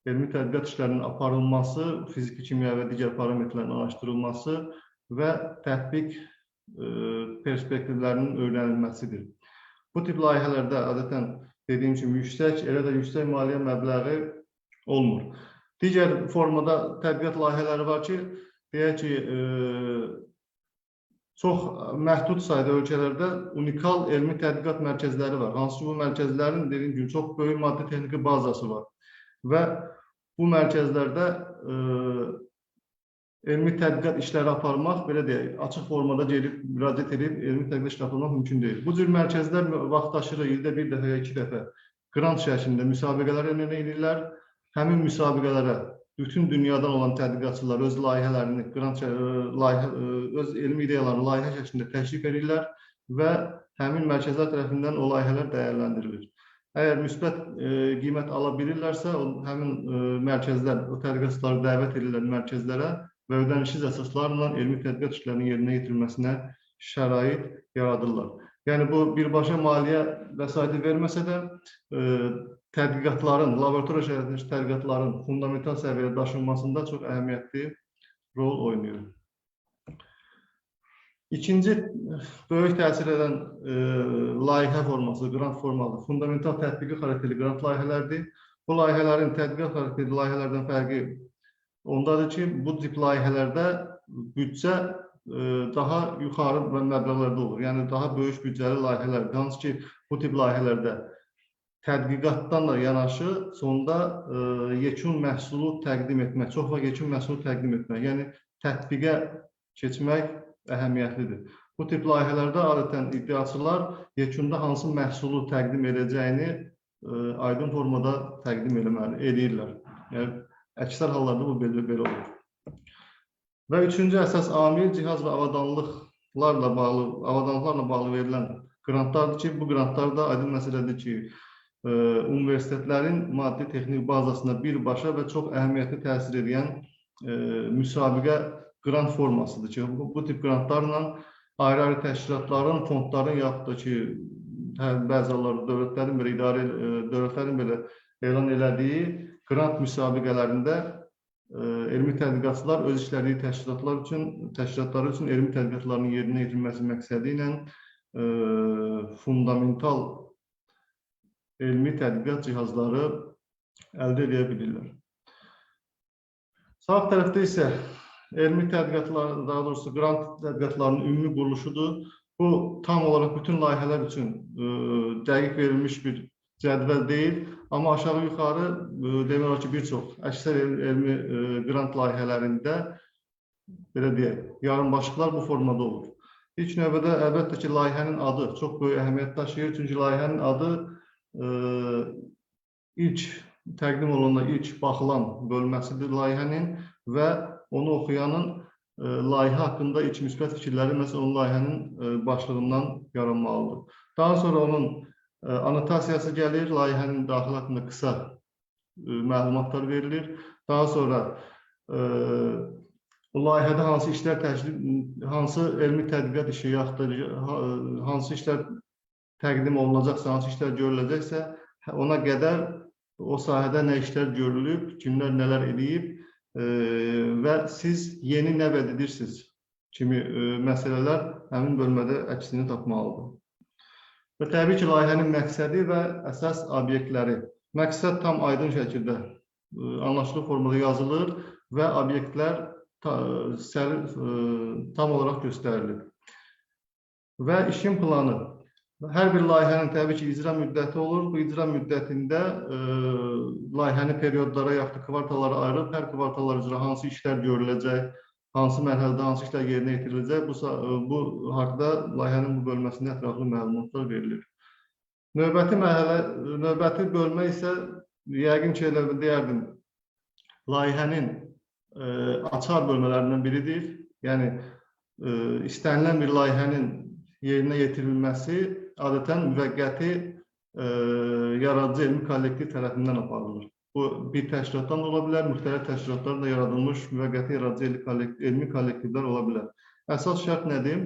elmi tədqiqat işlərinin aparılması, fiziki, kimya və digər parametrlərin araşdırılması və tətbiq perspektivlərinin öyrənilməsidir. Bu tip layihələrdə adətən dediyim kimi elə də yüksək maliyyə məbləği olmur. Digər formada tədqiqat layihələri var ki, deyək ki, çox məhdud sayda ölkələrdə unikal elmi tədqiqat mərkəzləri var. Hansı ki, bu mərkəzlərin dediyim kimi çox böyük maddi texniki bazası var. Və bu mərkəzlərdə elmi tədqiqat işləri aparmaq, belə deyək, açıq formada gelib, müraciət edib elmi tədqiqat işləri aparmaq mümkün deyil. Bu cür mərkəzlər vaxtaşırı ildə bir dəfə, 2 dəfə qrant şəklində müsabiqələr edirlər. Həmin müsabiqələrə bütün dünyadan olan tədqiqatçılar öz layihələrini, öz elmi ideyalarını layihə şəklində təklif edirlər və həmin mərkəzlər tərəfindən o layihələr dəyərləndirilir. Əgər müsbət qiymət ala bilirlərsə, həmin mərkəzlər, o tədqiqatçıları dəvət edirlər mərkəzlərə və ödənişsiz əsaslarla elmi tədqiqat işlərinin yerinə yetirilməsinə şərait yaradırlar. Yəni, bu birbaşa maliyyə vəsaiti verməsə də, tədqiqatların, laboratoriya şəraitində tədqiqatların fundamental səviyyəyə daşınmasında çox əhəmiyyətli rol oynayır. İkinci böyük təsir edən layihə forması, qrant formalı, fundamental tətbiqi xarakterli qrant layihələrdir. Bu layihələrin tədqiqat xarakterli layihələrdən fərqi ondadır ki, bu tip layihələrdə büdcə daha yuxarı məbləğlərdə olur. Yəni, daha böyük büdcəli layihələrdir. Hansı ki, bu tip layihələrdə tədqiqatdan da yanaşı, sonda yekun məhsulu təqdim etmək, çox vaxt yekun məhsulu təqdim etmək, yəni tətbiqə keçmək əhəmiyyətlidir. Bu tip layihələrdə adətən iddiaçılar yekunda hansı məhsulu təqdim edəcəyini aydın formada təqdim edirlər. Yəni, əksər hallarda bu belə olur. Və üçüncü əsas amil cihaz və avadanlıqlarla bağlı verilən qrantlardır ki, bu qrantlar da aydın məsələdir ki, universitetlərin maddi texnik bazasına birbaşa və çox əhəmiyyətli təsir edən müsabiqə qrant formasıdır ki, bu tip qrantlarla ayrı-ayrı təşkilatların, fondların yaxud da ki, bəzi hallarda dövlətlərin belə elan elədiyi qrant müsabiqələrində elmi tədqiqatçılar öz işlədiyi təşkilatları üçün elmi tədqiqatlarının yerinə yetirilməsi məqsədi ilə fundamental elmi tədqiqat cihazları əldə edə bilirlər. Sağ tərəfdə isə elmi tədqiqatlar, daha doğrusu qrant tədqiqatlarının ümumi quruluşudur. Bu, tam olaraq bütün layihələr üçün dəqiq verilmiş bir cədvəl deyil, amma aşağı-yuxarı demək olar ki, bir çox əksər elmi qrant layihələrində belə deyək, yarımbaşlıqlar bu formada olur. İlk növbədə əlbəttə ki, layihənin adı çox böyük əhəmiyyət daşıyır, çünki layihənin adı ilk təqdim olunanda ilk baxılan bölməsidir layihənin və onu oxuyanın layihə haqqında ilk müsbət fikirləri məsələn onun layihənin başlığından yaranmalıdır. Daha sonra onun anotasiyası gəlir, layihənin daxili haqqında qısa məlumatlar verilir. Daha sonra bu layihədə hansı işlər hansı elmi tədqiqat işi yaxud da hansı işlər təqdim olunacaqsa, hansı işlər görüləcəksə, ona qədər o sahədə nə işlər görülüb, kimlər nələr edib və siz yeni nə vəd edirsiniz kimi məsələlər həmin bölmədə əksini tapmalıdır. Və təbii ki, layihənin məqsədi və əsas obyektləri. Məqsəd tam aydın şəkildə anlaşılır formada yazılır və obyektlər tam olaraq göstərilir. və işin planı. Hər bir layihənin təbii ki, icra müddəti olur. Bu icra müddətində layihəni periodlara, yaxud kvartallara ayırıb, hər kvartallar üzrə hansı işlər görüləcək, hansı mərhələdə hansı işlər yerinə yetiriləcək, bu haqda layihənin bu bölməsində ətraflı məlumatlar verilir. Növbəti bölmə isə yəqin ki, elə deyərdim, layihənin açar bölmələrindən biridir. Yəni, istənilən bir layihənin yerinə yetirilməsi adətən müvəqqəti yaradıcı elmi kollektiv tərəfindən aparılır. Bu, bir təşkilatdan da ola bilər, müxtəlif təşkilatlarla yaradılmış müvəqqəti yaradıcı elmi kollektivlər ola bilər. Əsas şərt nədir?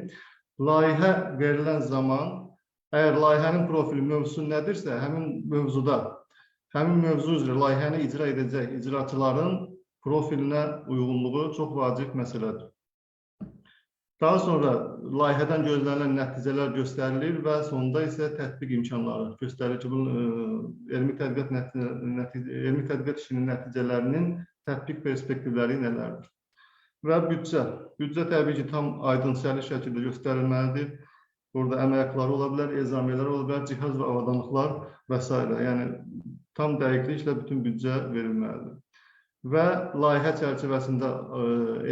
Layihə verilən zaman, əgər layihənin profili, mövzusu nədirsə, həmin mövzu üzrə layihəni icra edəcək icraçıların profilinə uyğunluğu çox vacib məsələdir. Daha sonra layihədən gözlənilən nəticələr göstərilir və sonunda isə tətbiq imkanları göstərilir ki, elmi tədqiqat işinin nəticələrinin tətbiq perspektivləri nələrdir. Və büdcə. Büdcə təbii ki, tam aydın, səlis şəkildə göstərilməlidir. Burada əmək haqları ola bilər, ezamiyyələr ola bilər, cihaz və avadanlıqlar və s. Yəni, tam dəqiqliklə bütün büdcə verilməlidir. Və layihə çərçivəsində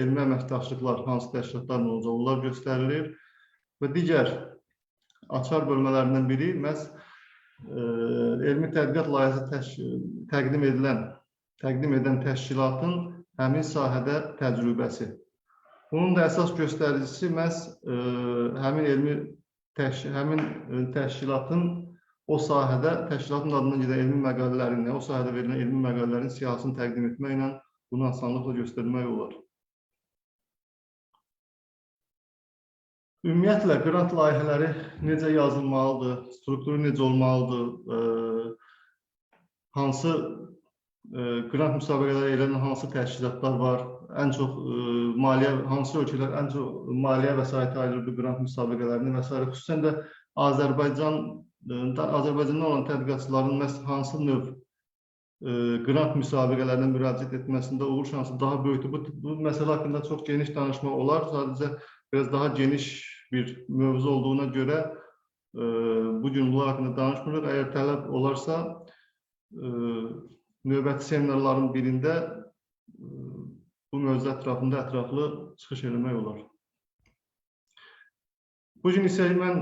elmi əməkdaşlıqlar, hansı təşkilatlarla olacaq, onlar göstərilir. Və digər açar bölmələrindən biri məhz elmi tədqiqat layihəsi təqdim edən təşkilatın həmin sahədə təcrübəsi. Bunun da əsas göstəricisi məhz həmin təşkilatın o sahədə, təşkilatın adından gedən elmi məqalələrini, o sahədə verilən elmi məqalələrin siyahısını təqdim etməklə bunu asanlıqla göstərmək olar. Ümumiyyətlə, qrant layihələri necə yazılmalıdır, strukturu necə olmalıdır, hansı qrant müsabiqələri eləyən hansı təşkilatlar var, hansı ölkələr ən çox maliyyə vəsaiti ayırırdı qrant müsabiqələrini və s. Xüsusən də Azərbaycandan olan tədqiqatçıların hansı növ qrant müsabiqələrinə müraciət etməsində uğur şansı daha böyükdür. Bu məsələ haqqında çox geniş danışmaq olar. Sadəcə biraz daha geniş bir mövzu olduğuna görə bugün bunlar haqqında danışmırıq. Əgər tələb olarsa, növbəti seminarların birində bu mövzu ətrafında ətraflı çıxış eləmək olar. Bugün isə mən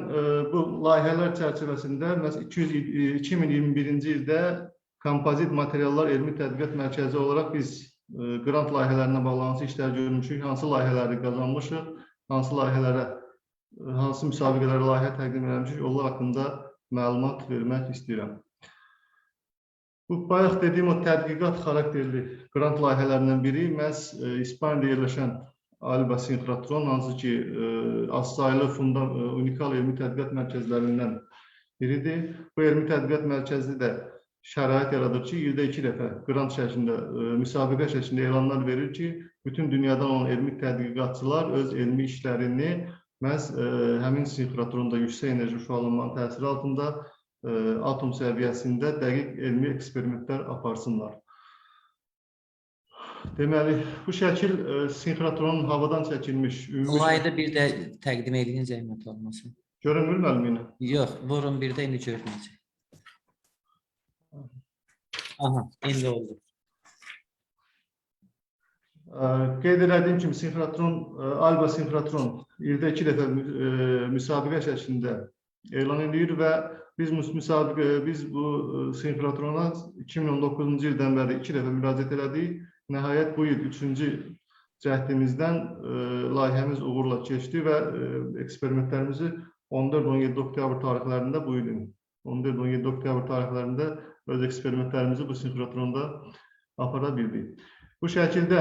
bu layihələr çərçivəsində 2021-ci ildə kompozit materiallar elmi tədqiqat mərkəzi olaraq biz qrant layihələrinə bağlı hansı işlər görmüşük, hansı layihələri qazanmışıq, hansı müsabiqələrə layihə təqdim etmişik, onlar haqqında məlumat vermək istəyirəm. Bu bayaq dediyim o tədqiqat xarakterli qrant layihələrindən biri məhz İspaniyada yerləşən ALBA Sinxrotron, hansı ki, az sayılı unikal elmi tədqiqat mərkəzlərindən biridir. Bu elmi tədqiqat mərkəzi də şərait yaradır ki, ildə 2 dəfə qrant şəklində, müsabiqə şəklində elanlar verir ki, bütün dünyadan olan elmi tədqiqatçılar öz elmi işlərini məhz həmin sinxrotronda yüksək enerji şüalanmanın təsiri altında atom səviyyəsində dəqiq elmi eksperimentlər aparsınlar. Deməli, bu şəkil sinxrotronun havadan çəkilmiş ümumi... Slaydı bir də təqdim edin zəhmət olmasın. Görünmür müəlliminə? Yox, vurun bir də indi görünəcək. Aha, indi oldu. Qeyd elədiyim kimi, sinxrotron, ALBA Sinxrotron ildə 2 dəfə müsabiqə şəklində elan edir və biz bu sinxrotrona 2019-cu ildən bəri 2 dəfə müraciət elədik. Nəhayət bu il 3-cü cəhdimizdən layihəmiz uğurla keçdi və eksperimentlərimizi 14-17 oktyabr tarixlərində bu ilin 14-17 oktyabr tarixlərində öz eksperimentlərimizi bu sinxrotronda apara bildik. Bu şəkildə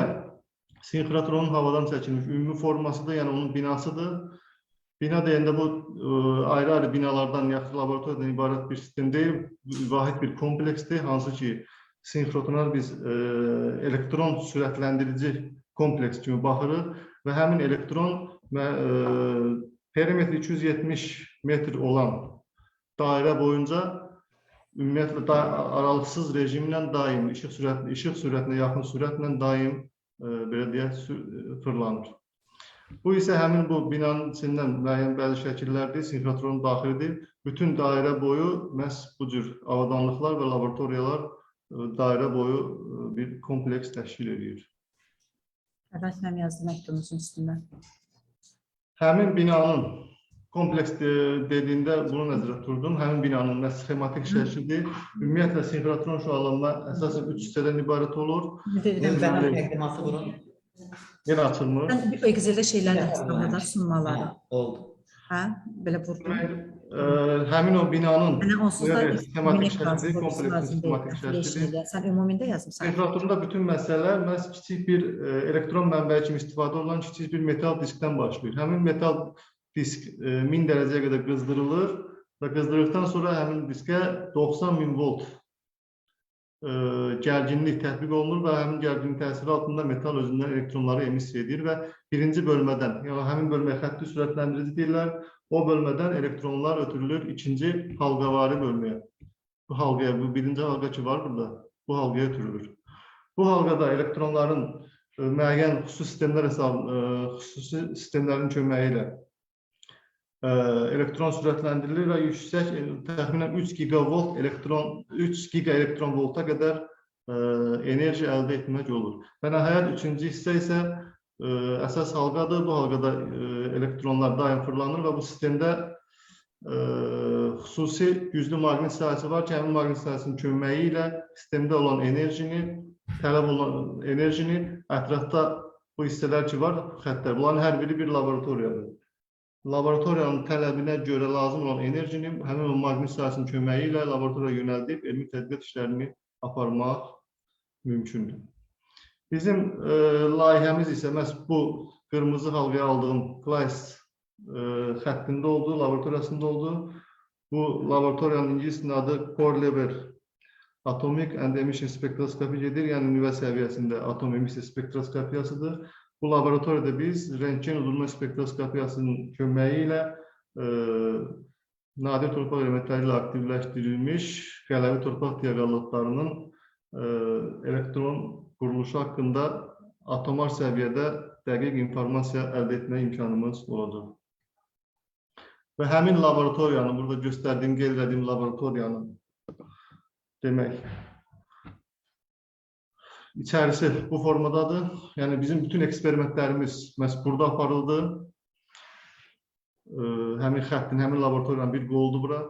sinxrotronun havadan çəkilmiş ümumi formasıdır, yəni onun binasıdır. Bina deyəndə bu ayrı-ayrı binalardan, yaxud laboratoriyadan ibarət bir sistem deyil, vahid bir kompleksdir, hansı ki, sinxrotrona biz elektron sürətləndirici kompleks kimi baxırıq və həmin elektron perimetri 270 metr olan dairə boyunca ümumiyyətlə aralıqsız rejimlə daim, işıq sürətinə yaxın sürətlə daim belə deyək, fırlanır. Bu isə həmin bu binanın içindən müəyyən bəzi şəkillərdir, sinxrotron daxilidir. Bütün dairə boyu məhz bu cür avadanlıqlar və laboratoriyalar dairə boyu bir kompleks təşkil edir. Evet, mən yazdım məktubunuzun üstündə. Həmin binanın kompleks dediyində bunu nəzərdə tuturdum. Həmin binanın sxematik şəklidir. Ümumiyyətlə sinxrotron şüalanma əsasən 3 hissədən ibarət olur. Növbənin təqdimatı bunun. Yenə açılmır. Sən bir Excel'də şeylər yazdım da sunmaları. Oldu. Hə, belə vurdum. Həmin o binanın Yəni onsuz da sxematik şəklidir, kompleks sxematik şəklidir. Sən ümumində yazmısan. Sinxrotronda bütün məsələ məhz kiçik bir elektron mənbəyi kimi istifadə olunan kiçik bir metal diskdən başlayır. Həmin metal disk 1000 dərəcəyə qədər qızdırılır və qızdırdıqdan sonra həmin diskə 90.000 volt gərginlik tətbiq olunur və həmin gərginlik təsiri altında metal özündən elektronları emissiya edir və birinci bölmədən, yəni həmin bölməyə xətti sürətləndirici deyirlər, o bölmədən elektronlar ötürülür ikinci halqavari bölməyə. Bu halqaya, bu birinci halqa ki var burada, bu halqaya ötürülür. Bu halqada elektronların müəyyən xüsusi sistemlərin köməyi ilə elektron sürətləndirilir və yüksək təxminən 3 gigavolt elektron, 3 giga elektron volta qədər enerji əldə etmək olur. Və nəhayət üçüncü hissə isə əsas halqadır. Bu halqada elektronlar daim fırlanır və bu sistemdə xüsusi güclü maqnit sahəsi var ki, həmin maqnit sahəsinin köməyi ilə sistemdə olan enerjini, tələb olan enerjini ətrafda bu hissələr ki var, xəttlər. Bunların hər biri bir laboratoriyadır. Laboratoriyanın tələbinə görə lazım olan enerjini həmin o maqnit sahəsinin köməyi ilə laboratoriya yönəldib elmi tədqiqat işlərini aparmaq mümkündür. Bizim layihəmiz isə məhz bu qırmızı halqaya aldığım Kleist xəttində oldu, laboratoriyasında oldu. Bu laboratoriyanın ingiliscə adı Core Level Atomic and Emission Spektroskopi gedir, yəni nüvə səviyyəsində atom emissiya spektroskopiyasıdır. Bu laboratoriyada biz rentgen udulma spektroskopiyasının köməyi ilə nadir torpaq elementləri ilə aktivləşdirilmiş qələvi torpaq diaqallotlarının elektron quruluşu haqqında atomar səviyyədə dəqiq informasiya əldə etmə imkanımız olacaq. Və həmin laboratoriyanın, burada göstərdiyim, qeyd etdiyim laboratoriyanın demək, İçərisi bu formadadır. Yəni bizim bütün eksperimentlərimiz məhz burada aparıldı. Həmin xəttin, həmin laboratoriyanın bir qoludur bura.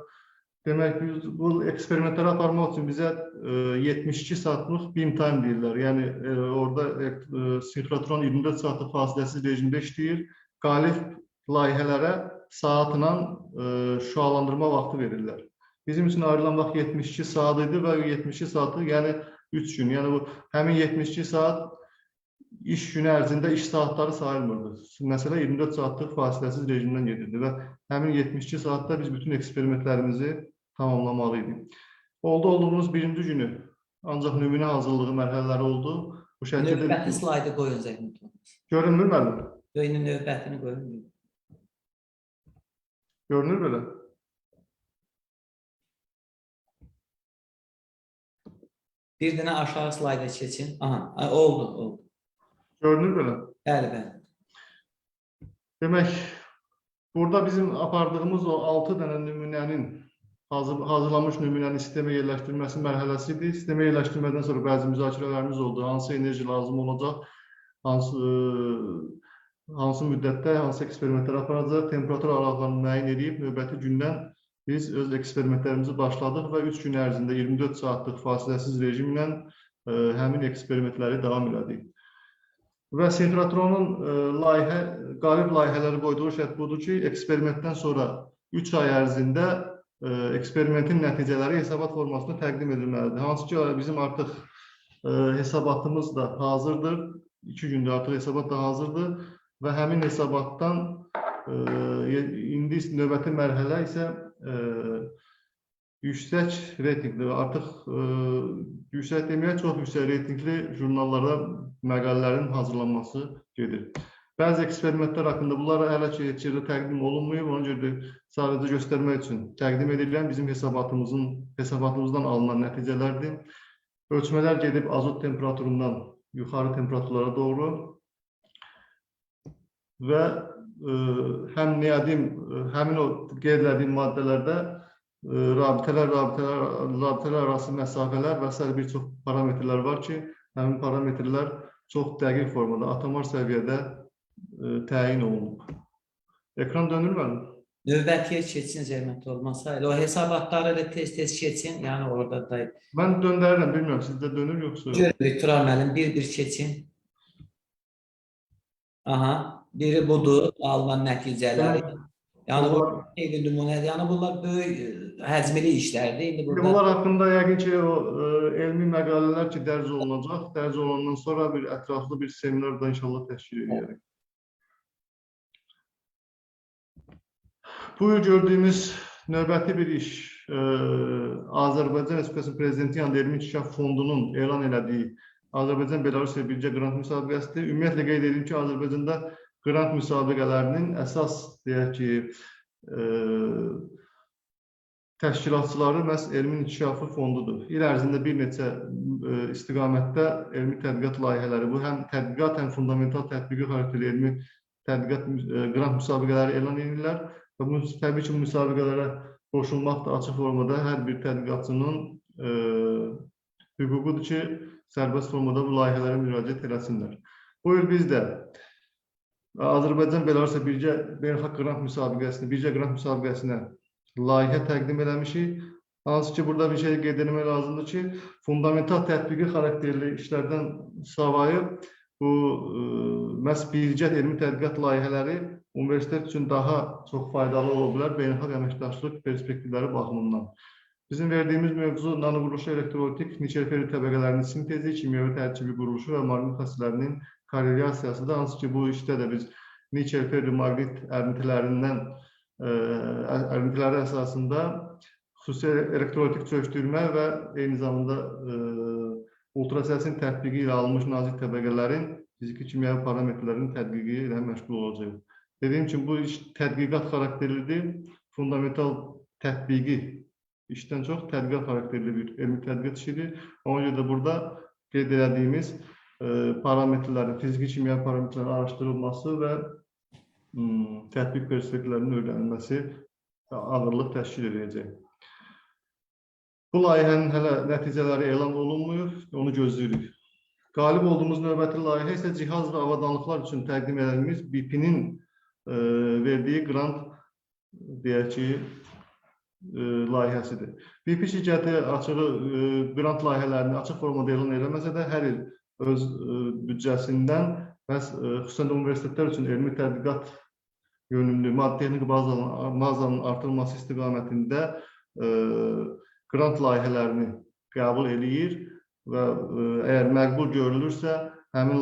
Demək, bu eksperimentləri aparmaq üçün bizə 72 saatlıq beam time deyirlər. Yəni orada sinxrotron 24 saatlıq fasiləsiz rejimdə işləyir. Qalib layihələrə saatla şüalandırma vaxtı verirlər. Bizim üçün ayrılan vaxt 72 saat idi və 72 saatı, yəni 3 gün. Yəni bu həmin 72 saat iş günü ərzində iş saatları sayılmırdı. Məsələ 24 saatlıq fasiləsiz rejimdən gedirdi və həmin 72 saatda biz bütün eksperimentlərimizi tamamlamalıydık. Olduğumuz birinci günü ancaq nümunə hazırlığı mərhələləri oldu. Bu şəkildə Növbəti slaydı qoyun Zəhmət. görünmür müəllim? Döyünün növbətini qoyun. Görünür belə? Bir dənə aşağı slayda keçin. Aha, oldu. Görünür belə? Bəli. Demək, burada bizim apardığımız o 6 dənə nümunənin, hazırlanmış nümunənin sistemə yerləşdirilməsi mərhələsidir. Sistemə yerləşdirmədən sonra bəzi müzakirələrimiz oldu. Hansı enerji lazım olacaq, hansı müddətdə, hansı eksperimentlər aparacaq, temperatur aralığını müəyyən edib, növbəti gündən biz öz eksperimentlərimizi başladıq və 3 gün ərzində 24 saatlıq fasiləsiz rejimlə həmin eksperimentləri davam elədik. Və sinxrotronun qalib layihələri qoyduğu şərt budur ki, eksperimentdən sonra 3 ay ərzində eksperimentin nəticələri hesabat formasında təqdim edilməlidir. Hansı ki, bizim artıq hesabatımız da hazırdır. 2 gündə artıq hesabat da hazırdır və həmin hesabatdan indi növbəti mərhələ isə yüksək reytingli, artıq yüksək deməyə çox yüksək reytingli jurnallarda məqalələrin hazırlanması gedir. Bəzi eksperimentlər haqqında bunlar hələ ki heç yerdə təqdim olunmayıb, ona görə sadəcə göstərmək üçün təqdim edilən bizim hesabatımızdan alınan nəticələrdir. Ölçmələr gedib azot temperaturundan yuxarı temperaturlara doğru. və həm niyadim, həmin o qeyd etdiyim maddələrdə rabitələr arası məsafələr və sair bir çox parametrlər var ki, həmin parametrlər çox dəqiq formada, atomar səviyyədə təyin olunub. Ekran dönür müəllim? Növbətiyə keçsin zəhmət olmasa. O hesabatları da tez-tez keçsin. Yəni orada da Mən döndərirəm, bilmirəm sizdə dönür yoxsa yox. görürük Tural müəllim bir-bir keçsin. Aha, biri budur, alınan nəticələri. Yəni bu xeyli nümunədir. Yəni bunlar böyük həcmli işlərdir. İndi burada Bunlar haqqında yəqin ki, o elmi məqalələr ki, dərc olunacaq. Dərc olandan sonra bir ətraflı bir seminar da inşallah təşkil edəcək. Bu gördüyümüz növbəti bir iş Azərbaycan Respublikası Prezidenti yanında Elmi İnkişaf Fondunun elan elədiyi Azərbaycan-Belarus birgə qrant müsabiqəsidir. Ümumiyyətlə qeyd edim ki, Azərbaycanda qrant müsabiqələrinin əsas deyək ki, təşkilatçıları məhz Elmi İnkişafı Fondudur. İl ərzində bir neçə istiqamətdə elmi tədqiqat layihələri, bu həm tədqiqat, həm fundamental tətbiqi xarakterli elmi tədqiqat qrant müsabiqələri elan edirlər. Və bu, təbii ki, müsabiqələrə qoşulmaq da açıq formada hər bir tədqiqatçının hüququdur ki, sərbəst formada bu layihələrə müraciət eləsinlər. Bu il biz də Azərbaycan-Belarusya birgə beynəlxalq qrant müsabiqəsinə layihə təqdim eləmişik. Hansı ki, burada bir şey qeyd etmək lazımdır ki, fundamental tətbiqi xarakterli işlərdən savayı bu məhz birgə elmi tədqiqat layihələri universitet üçün daha çox faydalı ola bilər beynəlxalq əməkdaşlıq perspektivləri baxımından. Bizim verdiyimiz mövzu nanoquruluşu elektrolitik nikel-feri təbəqələrinin sintezi, kimyəvi tərkibi quruluşu və maqnit xassələrinin korrelyasiyasıdır. Hansı ki, bu işdə də biz nikel-feri maqnit ərintiləri əsasında xüsusi elektrolitik çökdürmə və eyni zamanda ultrasəsin tətbiqi ilə alınmış nazik təbəqələrin fiziki kimyəvi parametrlərin tədqiqi ilə məşğul olacaq. Dediyim kimi, bu iş tədqiqat xarakterlidir, fundamental tətbiqi işdən çox tədqiqat xarakterli bir elmi tədqiqat işidir. Ona görə də burada qeyd etdiyimiz parametrlərin, fiziki kimyəvi parametrlərin araşdırılması və tətbiq perspektivlərinin öyrənilməsi ağırlıq təşkil edəcək. Bu layihənin hələ nəticələri elan olunmuyor, onu gözləyirik. Qalib olduğumuz növbəti layihə isə cihaz və avadanlıqlar üçün təqdim edilmiş BP-nin verdiyi qrant deyək ki, layihəsidir. BP şirkəti qrant layihələrini açıq formada elan eləməsə də hər il öz büdcəsindən xüsusən də universitetlər üçün elmi tədqiqat yönümlü maddi-texniki bazanın artırılması istiqamətində qrant layihələrini qəbul eləyir və əgər məqbul görülürsə, həmin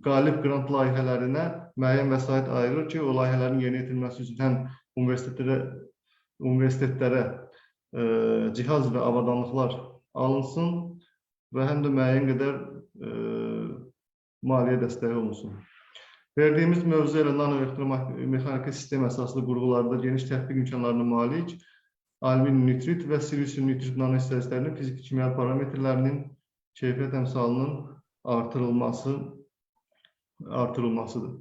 qalib qrant layihələrinə müəyyən vəsait ayırır ki, o layihələrin yerinə yetirilməsi üçün həm universitetlərə cihaz və avadanlıqlar alınsın və həm də müəyyən qədər maliyyə dəstəyi olunsun. Verdiyimiz mövzu ilə nano-elektromexaniki sistem əsaslı qurğularda geniş tətbiq imkanlarına malik alüminium nitrit və silisium nitrit nanohissələrinin fiziki kimyəvi parametrlərinin keyfiyyət əmsalının artırılmasıdır.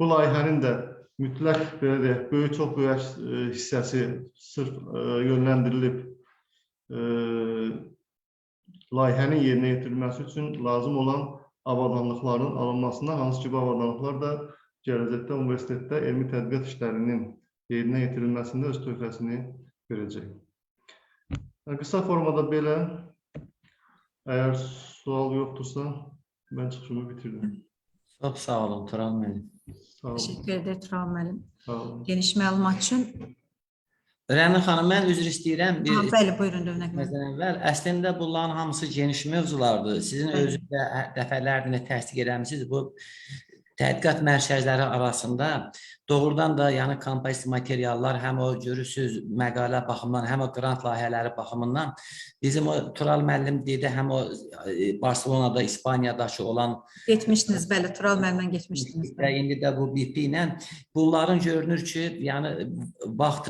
Bu layihənin də mütləq çox böyük hissəsi sırf yönləndirilib layihənin yerinə yetirilməsi üçün lazım olan avadanlıqların alınmasına, hansı ki, bu avadanlıqlar da gələcəkdə universitetdə elmi tədqiqat işlərinin yerinə yetirilməsində öz töhfəsini verəcək. Qısa formada belə, əgər sual yoxdursa, mən çıxışımı bitirdim. Çox sağ olun, Tural müəllim. Təşəkkür edir Tural müəllim. Sağ olun. Geniş məlumat üçün. Rəna xanım, mən üzr istəyirəm. Bəli, buyurun Dövnək müəllim. Əslində bunların hamısı geniş mövzulardır. Sizin özünüz də dəfələrlə təsdiq edəmişsiniz. Bu tədqiqat mərkəzləri arasında doğrudan da yəni kompozit materiallar həm o görürsüz məqalə baxımından, həm o qrant layihələri baxımından bizim o Tural müəllim dedi, həm o Barcelonada, İspaniyadakı olan Getmişdiniz, bəli, Tural müəllimlə getmişdiniz. Və indi də bu BP ilə bunların görünür ki, yəni vaxt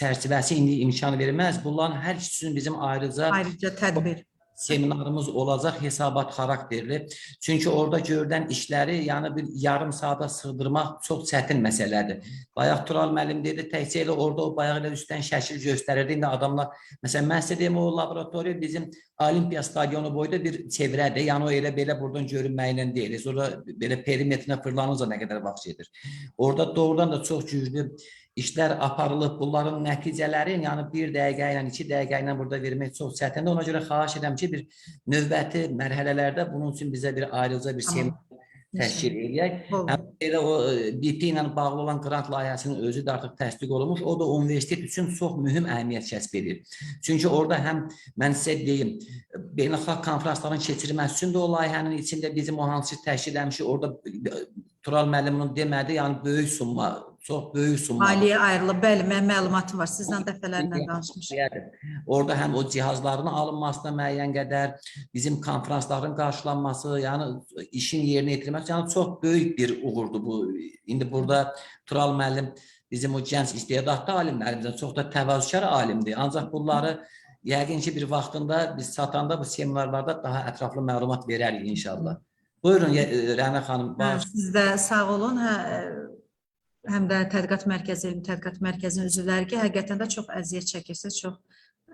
çərçivəsi indi imkan verməz. Bunların hər ikisi üçün bizim ayrıca tədbir seminarımız olacaq hesabat xarakterli. Çünki orada görülən işləri yəni bir yarım saata sığdırmaq çox çətin məsələdir. Bayaq Tural müəllim dedi, təkcə elə orada o bayaq elə üstdən şəkil göstərirdi. İndi adamlar, məsələn, mən sizə deyim, o laboratoriya bizim Olimpiya stadionu boyda bir çevrədir. Yəni o elə belə buradan görünməklə deyil. Sonra belə perimetrinə fırlanınca nə qədər vaxt gedir. Orada doğrudan da çox güclü işlər aparılıb, bunların nəticələri, yəni 1 dəqiqə ilə, 2 dəqiqə ilə burada vermək çox çətindir. Ona görə xahiş edirəm ki, bir növbəti mərhələlərdə bunun üçün bizə bir ayrıca bir seminar təşkil edək. Həm elə o BP ilə bağlı olan qrant layihəsinin özü də artıq təsdiq olunmuş. O da universitet üçün çox mühüm əhəmiyyət kəsb edir. Çünki orada həm mən sizə deyim, beynəlxalq konferansların keçirilməsi üçün də o layihənin içində bizim o hansı təşkil etmişik, orada Tural müəllimin demədi, yəni böyük summa, çox böyük summa. Maliyyə ayrılıb, bəli, mənim məlumatım var. Sizdən dəfələrlə danışmışam. Orada həm o cihazların alınmasına müəyyən qədər, bizim konferansların qarşılanması, yəni işin yerinə yetirmək, yəni çox böyük bir uğurdur bu. İndi burada Tural müəllim bizim o gənc istedadlı alimlərimizdən çox da təvazökar alimdir. Ancaq bunları yəqin ki, bir vaxtında biz satanda bu seminarlarda daha ətraflı məlumat verərik inşallah. Buyurun, Rəna xanım. Siz də sağ olun. Həm də Tədqiqat Mərkəzi, Elmi Tədqiqat Mərkəzinin üzvləri ki, həqiqətən də çox əziyyət çəkirsiniz, çox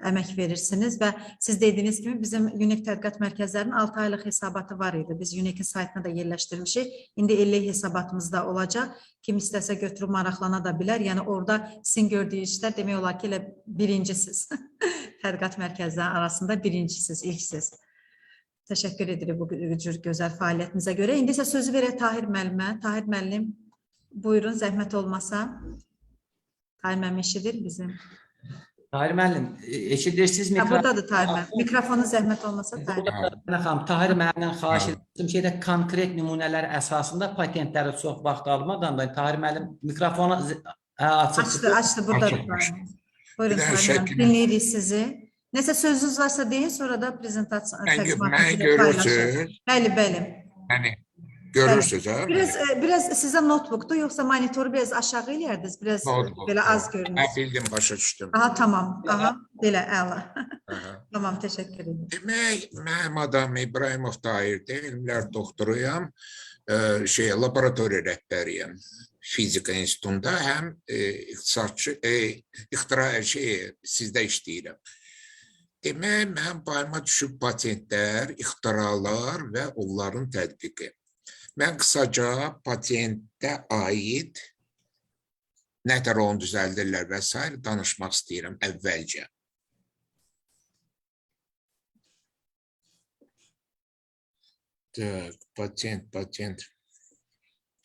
əmək verirsiniz və siz dediyiniz kimi bizim UNEK Tədqiqat Mərkəzlərinin 6 aylıq hesabatı var idi. Biz UNEK-in saytına da yerləşdirmişik. İndi illik hesabatımız da olacaq. Kim istəsə götürüb maraqlana da bilər. Yəni orada sizin gördüyünüz işlər demək olar ki, elə birincisiz. Tədqiqat mərkəzlərinin arasında birincisiz, ilksiz. Təşəkkür edirik bu cür gözəl fəaliyyətinizə görə. İndi isə sözü verək Tahir müəllimə. Tahir müəllim, buyurun, zəhmət olmasa. Tahir müəllim eşidir bizim. Tahir müəllim, eşidirsiniz mikrofonu? Buradadır Tahir müəllim. Mikrofonu zəhmət olmasa Tahir. Tahir müəllimdən xahiş etdim ki, konkret nümunələr əsasında patentləri çox vaxt almadan da Tahir müəllim mikrofonu açıb. Açdı, buradadır. Buyurun Tahir müəllim, dinləyirik sizi. Nəsə sözünüz varsa deyin, sonra da prezentasiya Mən görürsünüz. Bəli. Yəni, görürsünüz, ha? Biraz sizə notebookdur, yoxsa monitoru biraz aşağı eləyərdiniz, biraz belə az görünür. Mən bildim, başa düşdüm. Aha, tamam. Aha, belə, əla. Tamam, təşəkkür edirəm. Demək, mənim adım İbrahimov Tahirdir, elmlər doktoruyam, laboratoriya rəhbəriyəm. Fizika institutunda həm iqtisadçı, sizdə işləyirəm. Demək, mənim payıma düşüb patentlər, ixtiralar və onların tədqiqi. Mən qısaca patentə aid nətər onu düzəldirlər və s. danışmaq istəyirəm əvvəlcə. Patent.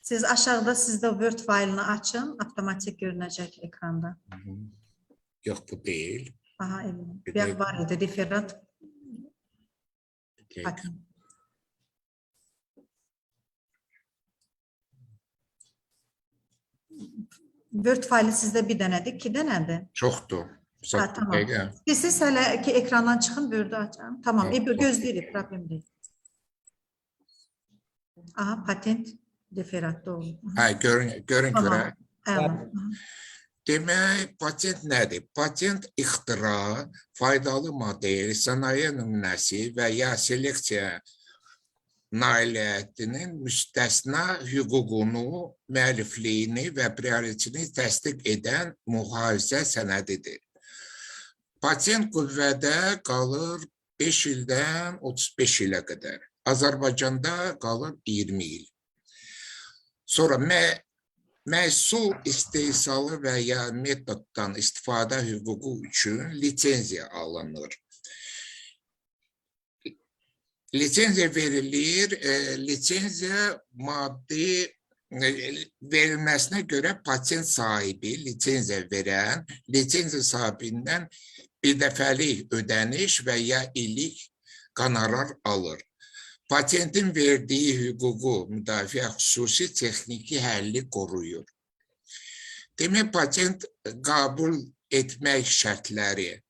Siz aşağıda sizdə Word faylını açın, avtomatik görünəcək ekranda. Yox, bu deyil. Aha, evet. Var idi, referat. Word faylı sizdə bir dənədir, 2 dənədir. Çoxdur. Tamam. Siz hələ ki ekrandan çıxın, Word-ü açın. Tamam, gözləyirik, problem deyil. Aha, patent, referat, doğru. Görün görə. Tamam. Demək, patent nədir? Patent ixtira, faydalı model, sənaye nümunəsi və ya seleksiya nailiyyətinin müstəsna hüququnu, müəllifliyini və prioritini təsdiq edən mühafizə sənədidir. Patent qüvvədə qalır 5 ildən 35 ilə qədər. Azərbaycanda qalır 20 il. Sonra məhsul istehsalı və ya metoddan istifadə hüququ üçün lisenziya alınır. Lisenziya verilir, lisenziya maddi verilməsinə görə patent sahibi, lisenziya verən, lisenziya sahibindən bir dəfəlik ödəniş və ya illik qonorar alır. Patentin verdiyi hüququ müdafiə xüsusi texniki həlli qoruyur. Demək, patent qəbul etmək şərtləri.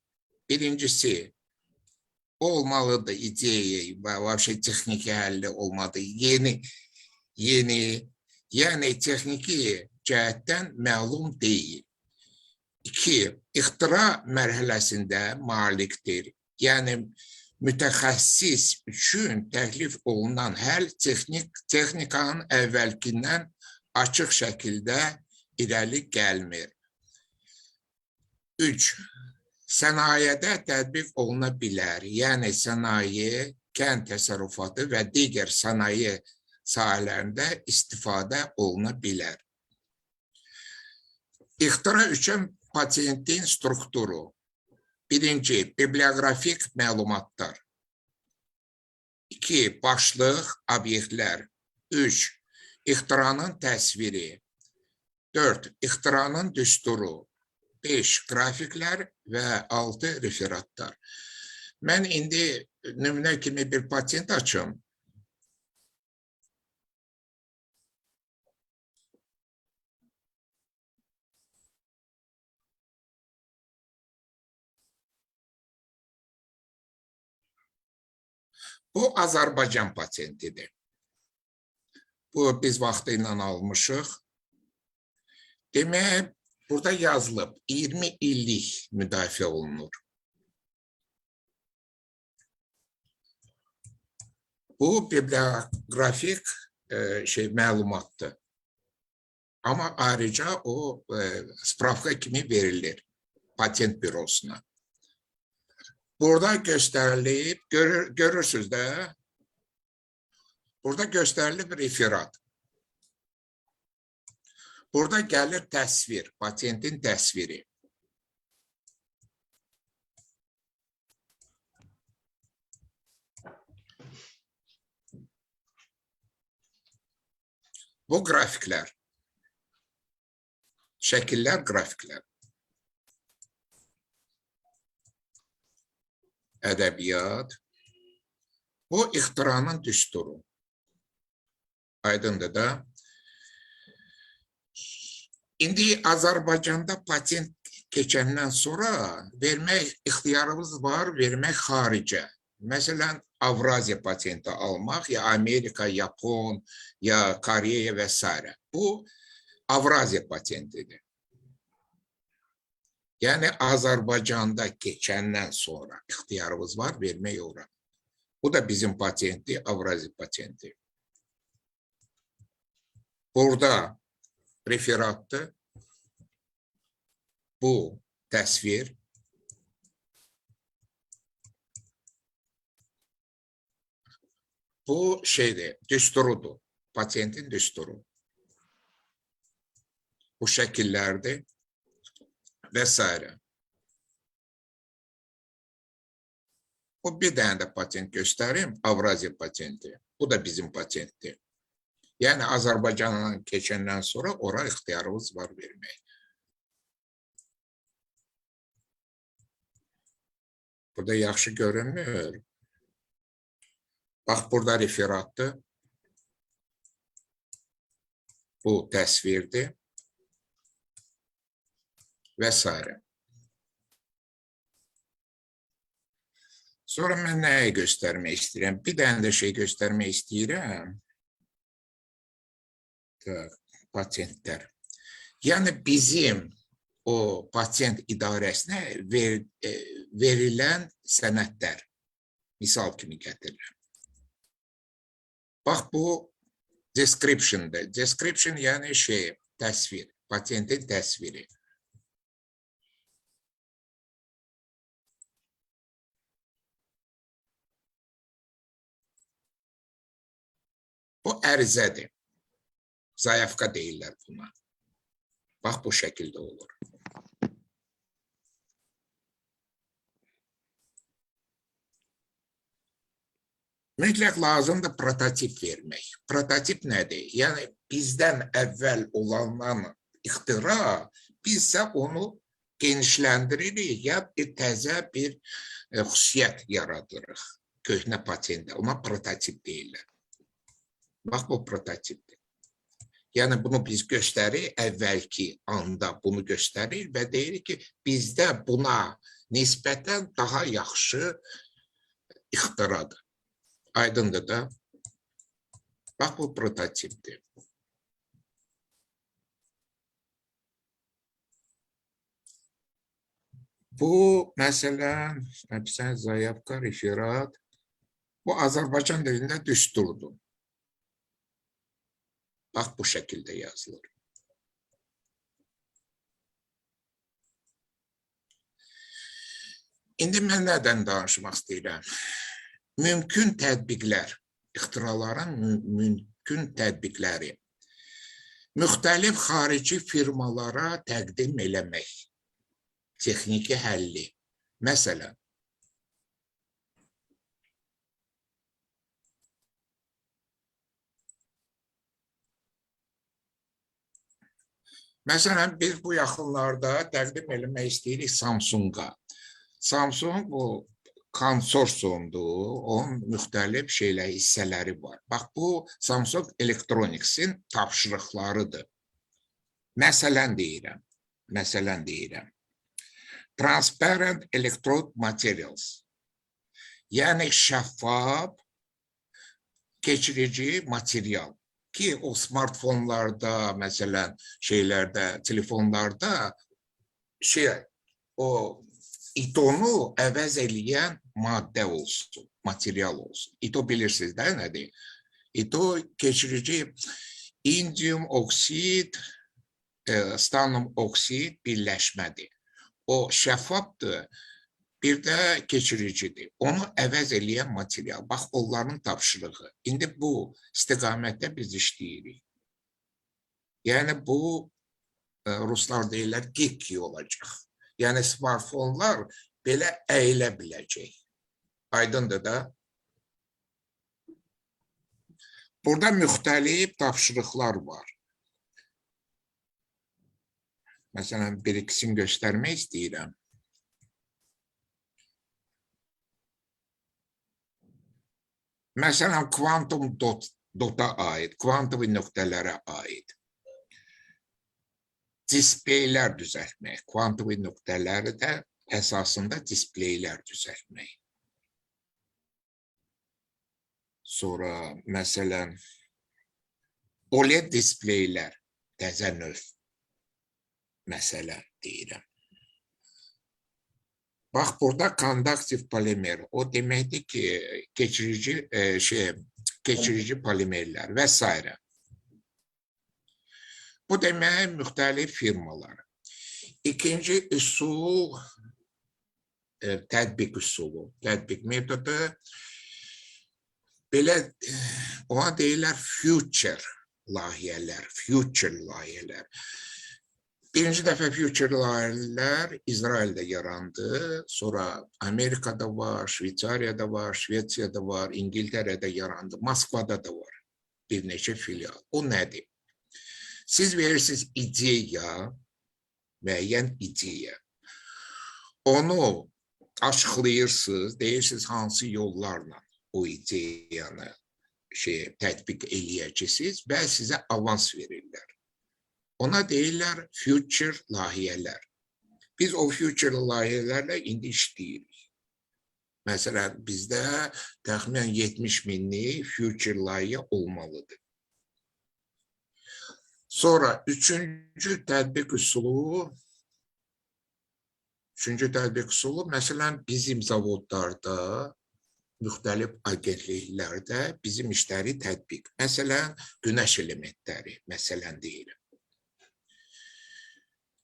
Birincisi, olmalıdır ideya və texniki həlli olmalıdır. Yeni, yəni texniki cəhətdən məlum deyil. 2. İxtira mərhələsində malikdir. Yəni, mütəxəssis üçün təklif olunan həll texnikanın əvvəlkindən açıq şəkildə irəli gəlmir. 3. Sənayedə tətbiq oluna bilər, yəni sənaye, kənd təsərrüfatı və digər sənaye sahələrində istifadə oluna bilər. İxtira üçün patentin strukturu. 1. Biblioqrafik məlumatlar. 2. Başlıq, obyektlər. 3. İxtiranın təsviri. 4. İxtiranın düsturu. 5. Qrafiklər və 6. Referatlar. Mən indi nümunə kimi bir patent açım. Bu Azərbaycan patentidir. Bu biz vaxtı ilə almışıq. Demək, burada yazılıb 20 illik müdafiə olunur. Bu biblioqrafik məlumatdır. Amma ayrıca o spravka kimi verilir patent bürosuna. Burada göstərilib, görürsünüz də, burada göstərilib referat. Burada gəlir təsvir, patentin təsviri. Bu qrafiklər, şəkillər, qrafiklər. Ədəbiyyat. Bu ixtiranın düsturu. Aydındır da. İndi Azərbaycanda patent keçəndən sonra vermək ixtiyarımız var, vermək xaricə. Məsələn, Avraziya patenti almaq, ya Amerika, Yapon, ya Koreya və s. Bu Avraziya patentidir. Yəni, Azərbaycanda keçəndən sonra ixtiyarımız var, vermək ora. Bu da bizim patenti, Avraziya patenti. Burada referatdır. Bu təsvir. Bu şeydir, düsturudur. Patentin düsturu. Bu şəkillərdir və s. Bu bir dənə də patent göstərim, Avraziya patenti. Bu da bizim patentdir. Yəni, Azərbaycandan keçəndən sonra ora ixtiyarımız var vermək. Burada yaxşı görünmür. Bax, burada referatdır. Bu təsvirdir. Və s. Sonra mən nəyə göstərmək istəyirəm? Bir dənə də şey göstərmək istəyirəm. Patentlər. Yəni, bizim o patent idarəsinə verilən sənədlər misal kimi gətirirəm. Bax, bu description'dır. Description yəni təsvir, patentin təsviri. Bu ərizədir. Zayafqa deyirlər buna. Bax, bu şəkildə olur. Mütləq lazımdır prototip vermək. Prototip nədir? Yəni, bizdən əvvəl olandan ixtira, biz isə onu genişləndiririk, ya bir təzə bir xüsusiyyət yaradırıq. Köhnə patentdə. Ona prototip deyirlər. Bax, bu prototipdir. Yəni, bunu biz göstərir, əvvəlki anda bunu göstərir və deyirik ki, bizdə buna nisbətən daha yaxşı ixtiradır. Aydındır da. Bax, bu prototipdir. Bu məsələn, sən Zayavka, referat, bu Azərbaycan dilində düsturdur. Bax, bu şəkildə yazılır. İndi mən nədən danışmaq istəyirəm? Mümkün tətbiqlər, ixtiraların mümkün tətbiqləri müxtəlif xarici firmalara təqdim eləmək, texniki həlli. Məsələn, biz bu yaxınlarda təqdim eləmək istəyirik Samsunga. Samsung bu konsorsiyumdur, onun müxtəlif hissələri var. Bax, bu Samsung Electronics'in tapşırıqlarıdır. Məsələn deyirəm. Transparent Electrode Materials, yəni şəffaf keçirici material ki, o smartfonlarda, məsələn, telefonlarda o itonu əvəz eləyən maddə olsun, material olsun. İto bilirsiniz də nədir? İto keçirici indium oksid, stannum oksid birləşmədir. O şəffafdır, bir də keçiricidir. Onu əvəz eləyən material. Bax, onların tapşırığı. İndi bu istiqamətdə biz işləyirik. Yəni, bu ruslar deyirlər, geeki olacaq. Yəni, smartfonlar belə əyilə biləcək. Aydındır da. Burada müxtəlif tapşırıqlar var. Məsələn, bir ikisini göstərmək istəyirəm. Məsələn, kvantum dota aid, kvantum nöqtələrə aid. Displeylər düzəltmək, kvantum nöqtələri də əsasında displeylər düzəltmək. Sonra, məsələn, OLED displeylər, təzə növ məsələ deyirəm. Bax, burada konduktiv polimer, o deməkdir ki, keçirici polimerlər və s. Bu demək müxtəlif firmalar. İkinci üsul, tətbiq üsulu, tətbiq metodu, belə ona deyirlər future layihələr. Birinci dəfə future layihələr İsraildə yarandı, sonra Amerikada var, Şveycariyada var, Şvetsiyada var, İngiltərədə yarandı, Moskvada da var bir neçə filial. O nədir? Siz verirsiniz ideya, müəyyən ideya. Onu açıqlayırsınız, deyirsiniz hansı yollarla o ideyanı tətbiq eləyəcəksiniz və sizə avans verirlər. Ona deyirlər future layihələr. Biz o future layihələrlə indi işləyirik. Məsələn, bizdə təxminən 70 minlik future layihə olmalıdır. Sonra üçüncü tətbiq üsulu, məsələn, bizim zavodlarda, müxtəlif agentliklərdə bizim işləri tətbiq. Məsələn, günəş elementləri, məsələn deyirəm.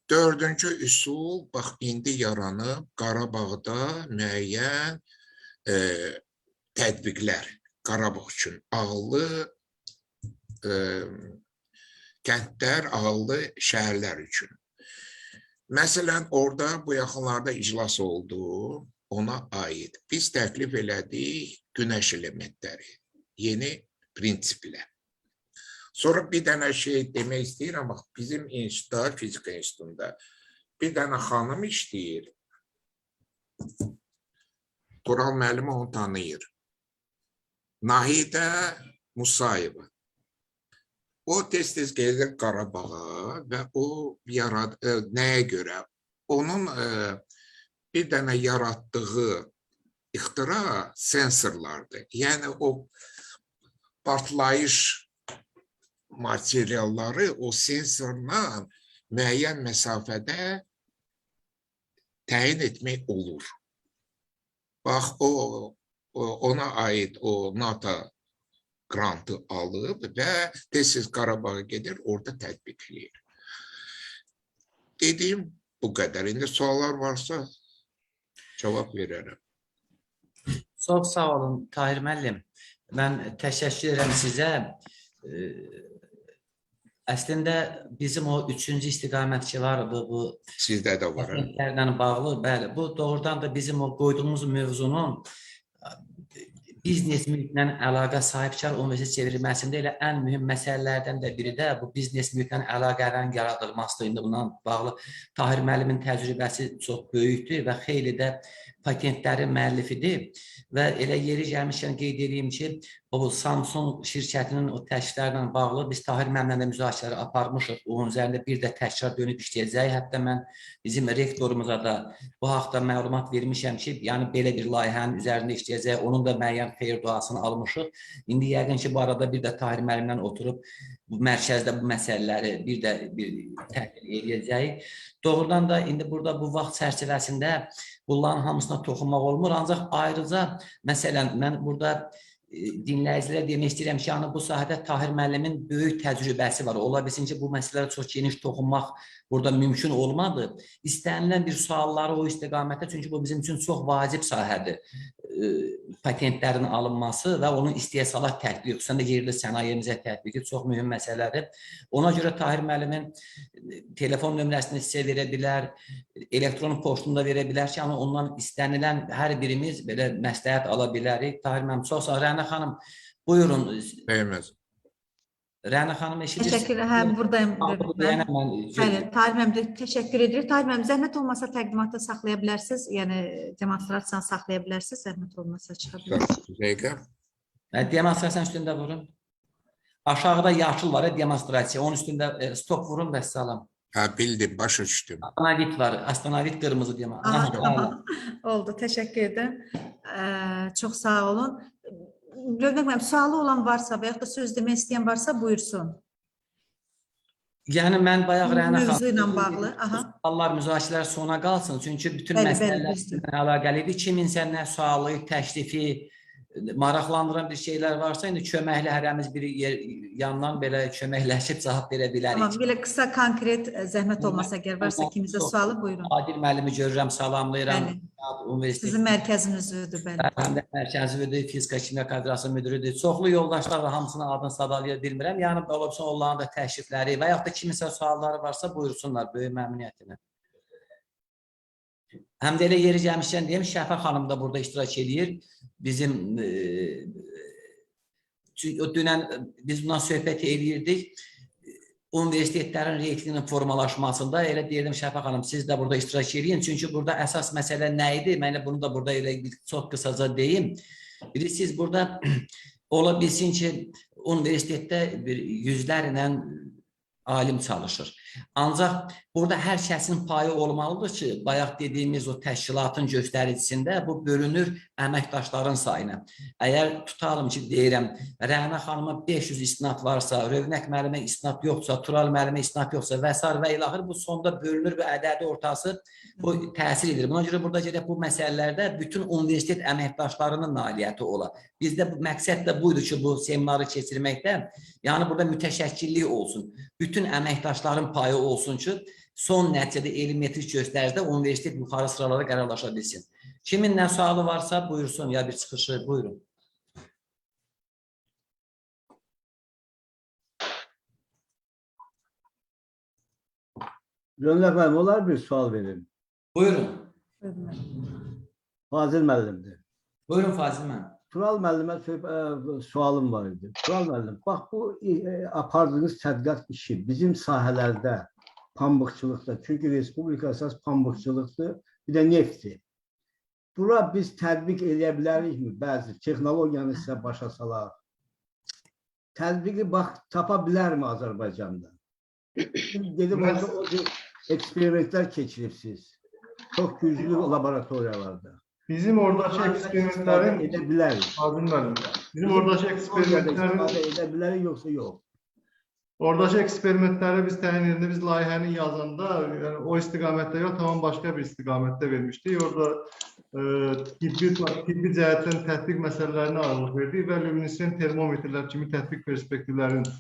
Dördüncü üsul, bax, indi yaranıb Qarabağda müəyyən tətbiqlər, Qarabağ üçün ağıllı kəndlər, ağıllı şəhərlər üçün. Məsələn, orada bu yaxınlarda iclas oldu, ona aid. Biz təklif elədik günəş elementləri, yeni prinsiplə. Sonra bir dənə demək istəyirəm, bizim institutda, fizika institutunda bir dənə xanım işləyir. Tural müəllim onu tanıyır. Nahidə Musayeva. O tez-tez gelir Qarabağa və o nəyə görə? Onun bir dənə yaratdığı ixtira sensorlardır. Yəni o partlayış materialları o sensorla müəyyən məsafədə təyin etmək olur. Bax, ona aid o NATO grantı alıb və tez-tez Qarabağa gedir, orada tətbiqləyir. Dediyim bu qədər. İndi suallar varsa cavab verərəm. Çox sağ olun Tahir müəllim. Mən təşəkkür edirəm sizə. Əslində bizim o 3-cü istiqamət ki var bu Sizdə də var. patentlərlə bağlı, bəli, bu doğrudan da bizim o qoyduğumuz mövzunun biznes mühitlə əlaqə sahibkar universitet çevrilməsində elə ən mühüm məsələlərdən də biri də bu biznes mühitlə əlaqələrin yaradılmasıdır. İndi bundan bağlı Tahir müəllimin təcrübəsi çox böyükdür və xeyli də patentlərin müəllifidir və elə yeri gəlmişkən qeyd edeyim ki, o Samsung şirkətinin o təkliflərlə bağlı biz Tahir müəllimlə də müzakirələri aparmışıq. Onun üzərində bir də təkrar dönüb işləyəcək. Hətta mən bizim rektorumuza da bu haqda məlumat vermişəm ki, yəni belə bir layihənin üzərində işləyəcək. Onun da müəyyən xeyir duasını almışıq. İndi yəqin ki, bu arada bir də Tahir müəllimlə oturub bu mərkəzdə bu məsələləri bir təhlil edəcəyik. Doğrudan da indi burada bu vaxt çərçivəsində bunların hamısına toxunmaq olmur. Ancaq ayrıca, məsələn, mən burada dinləyicilərə demək istəyirəm ki, yəni bu sahədə Tahir müəllimin böyük təcrübəsi var. Ola bilsin ki, bu məsələlərə çox geniş toxunmaq burada mümkün olmadı. İstənilən bir sualları o istiqamətdə, çünki bu bizim üçün çox vacib sahədir. Patentlərin alınması və onun istehsalat tətbiqi, xüsusən də yerli sənayemizə tətbiqi çox mühüm məsələdir. Ona görə Tahir müəllimin telefon nömrəsini sizə verə bilər, elektron poçtunu da verə bilər ki, yəni ondan istənilən hər birimiz belə məsləhət ala bilərik. Tahir müəllim, çox sağ olun. Rəna xanım, buyurun. Bəyməz. Rəna xanım eşidirsiniz? Təşəkkür, buradayım. Bəli, Tahir müəllim, təşəkkür edirik. Tahir müəllim, zəhmət olmasa təqdimatı saxlaya bilərsiniz, yəni demonstrasiyanı saxlaya bilərsiniz, zəhmət olmasa çıxa bilərsiniz. Dəqiqə. Demonstrasiyanın üstündə vurun. Aşağıda yaşıl var, demonstrasiya. Onun üstündə stop vurun və salam. Hə, bildim, başa düşdüm. Astanavit var, astanavit qırmızı demonstrasiya. Oldu, təşəkkür edirəm. Çox sağ olun. Rövnək müəllim, sualı olan varsa və yaxud da söz demək istəyən varsa buyursun. Yəni mən bayaq Rəna xanım mövzu ilə bağlı. suallar, müzakirələr sona qalsın. Çünki bütün məsələlər əlaqəlidir. Kiminsə nə sualı, təklifi, maraqlandıran bir şeylər varsa, indi köməkli hərəmiz bir yandan belə köməkləşib cavab verə bilərik. Tamam, belə qısa, konkret zəhmət olmasa əgər varsa kimizə sualı buyurun. Adil müəllimi görürəm, salamlayıram. Sizin mərkəzinizdir, bəli. Həm də mərkəzidir, fizika kimya kadrası müdürüdür. Çoxlu yoldaşlar və hamısının adını sadalaya bilmirəm. Yəni, olubsa onların da təşrifləri və yaxud da kiminsə sualları varsa buyursunlar, böyük məmnuniyyətinə. Həm də elə yeri gəlmişkən deyim, Şəfər xanım da burada iştirak edir. Bizim dünən biz bundan söhbət edirdik. Universitetlərin reytinginin formalaşmasında elə deyirdim Şəfər xanım, siz də burada iştirak edin. Çünki burada əsas məsələ nə idi? Mən bunu da burada elə çox qısaca deyim. Siz burada ola bilsin ki, universitetdə yüzlərlə alim çalışır. Ancaq burada hər kəsin payı olmalıdır ki, bayaq dediyimiz o təşkilatın göstəricisində bu bölünür əməkdaşların sayına. Əgər tutalım ki, deyirəm, Rəna xanıma 500 istinad varsa, Rövnək müəllimə istinad yoxsa, Tural müəllimə istinad yoxsa və s. və ilaxır, bu sonda bölünür və ədədi ortası bu təsir edir. Buna görə burada gələk bu məsələlərdə bütün universitet əməkdaşlarının nailiyyəti ola. Bizdə məqsəd də buydu ki, bu seminarı keçirməkdə, yəni burada mütəşəkkillik olsun. Bütün əməkdaşların payı olsun ki, son nəticədə elm-metrik göstəricidə universitet yuxarı sıralara qərarlaşa bilsin. Kimin nə sualı varsa buyursun, ya bir çıxışı, buyurun. Rövnək müəllim, olar bir sual verin. Buyurun. Fazil müəllimdir. Buyurun Fazil müəllim. Tural müəllimə sualım var idi. Tural müəllim, bax bu apardığınız tədqiqat işi bizim sahələrdə pambıqçılıqda, çünki respublika əsas pambıqçılıqdır, bir də neftdir. Bura biz tətbiq edə bilərikmi? Bəzi texnologiyanı sizə başa salaq. Tətbiqi bax, tapa bilərmi Azərbaycanda? Gedib orada o eksperimentlər keçiribsiz. Çox güclü laboratoriyalarda. Bizim oradakı eksperimentlərin edə bilərik. Bizim oradakı eksperimentlərin edə bilərik yoxsa yox. Oradakı eksperimentləri biz təyin edəndə, biz layihəni yazanda, yəni o istiqamətdə yox, tamam başqa bir istiqamətdə vermişdik. Orada tibbi cəhətdən tətbiq məsələlərinə ağırlıq verdik və lüminescent termometrlər kimi tətbiq perspektivlərini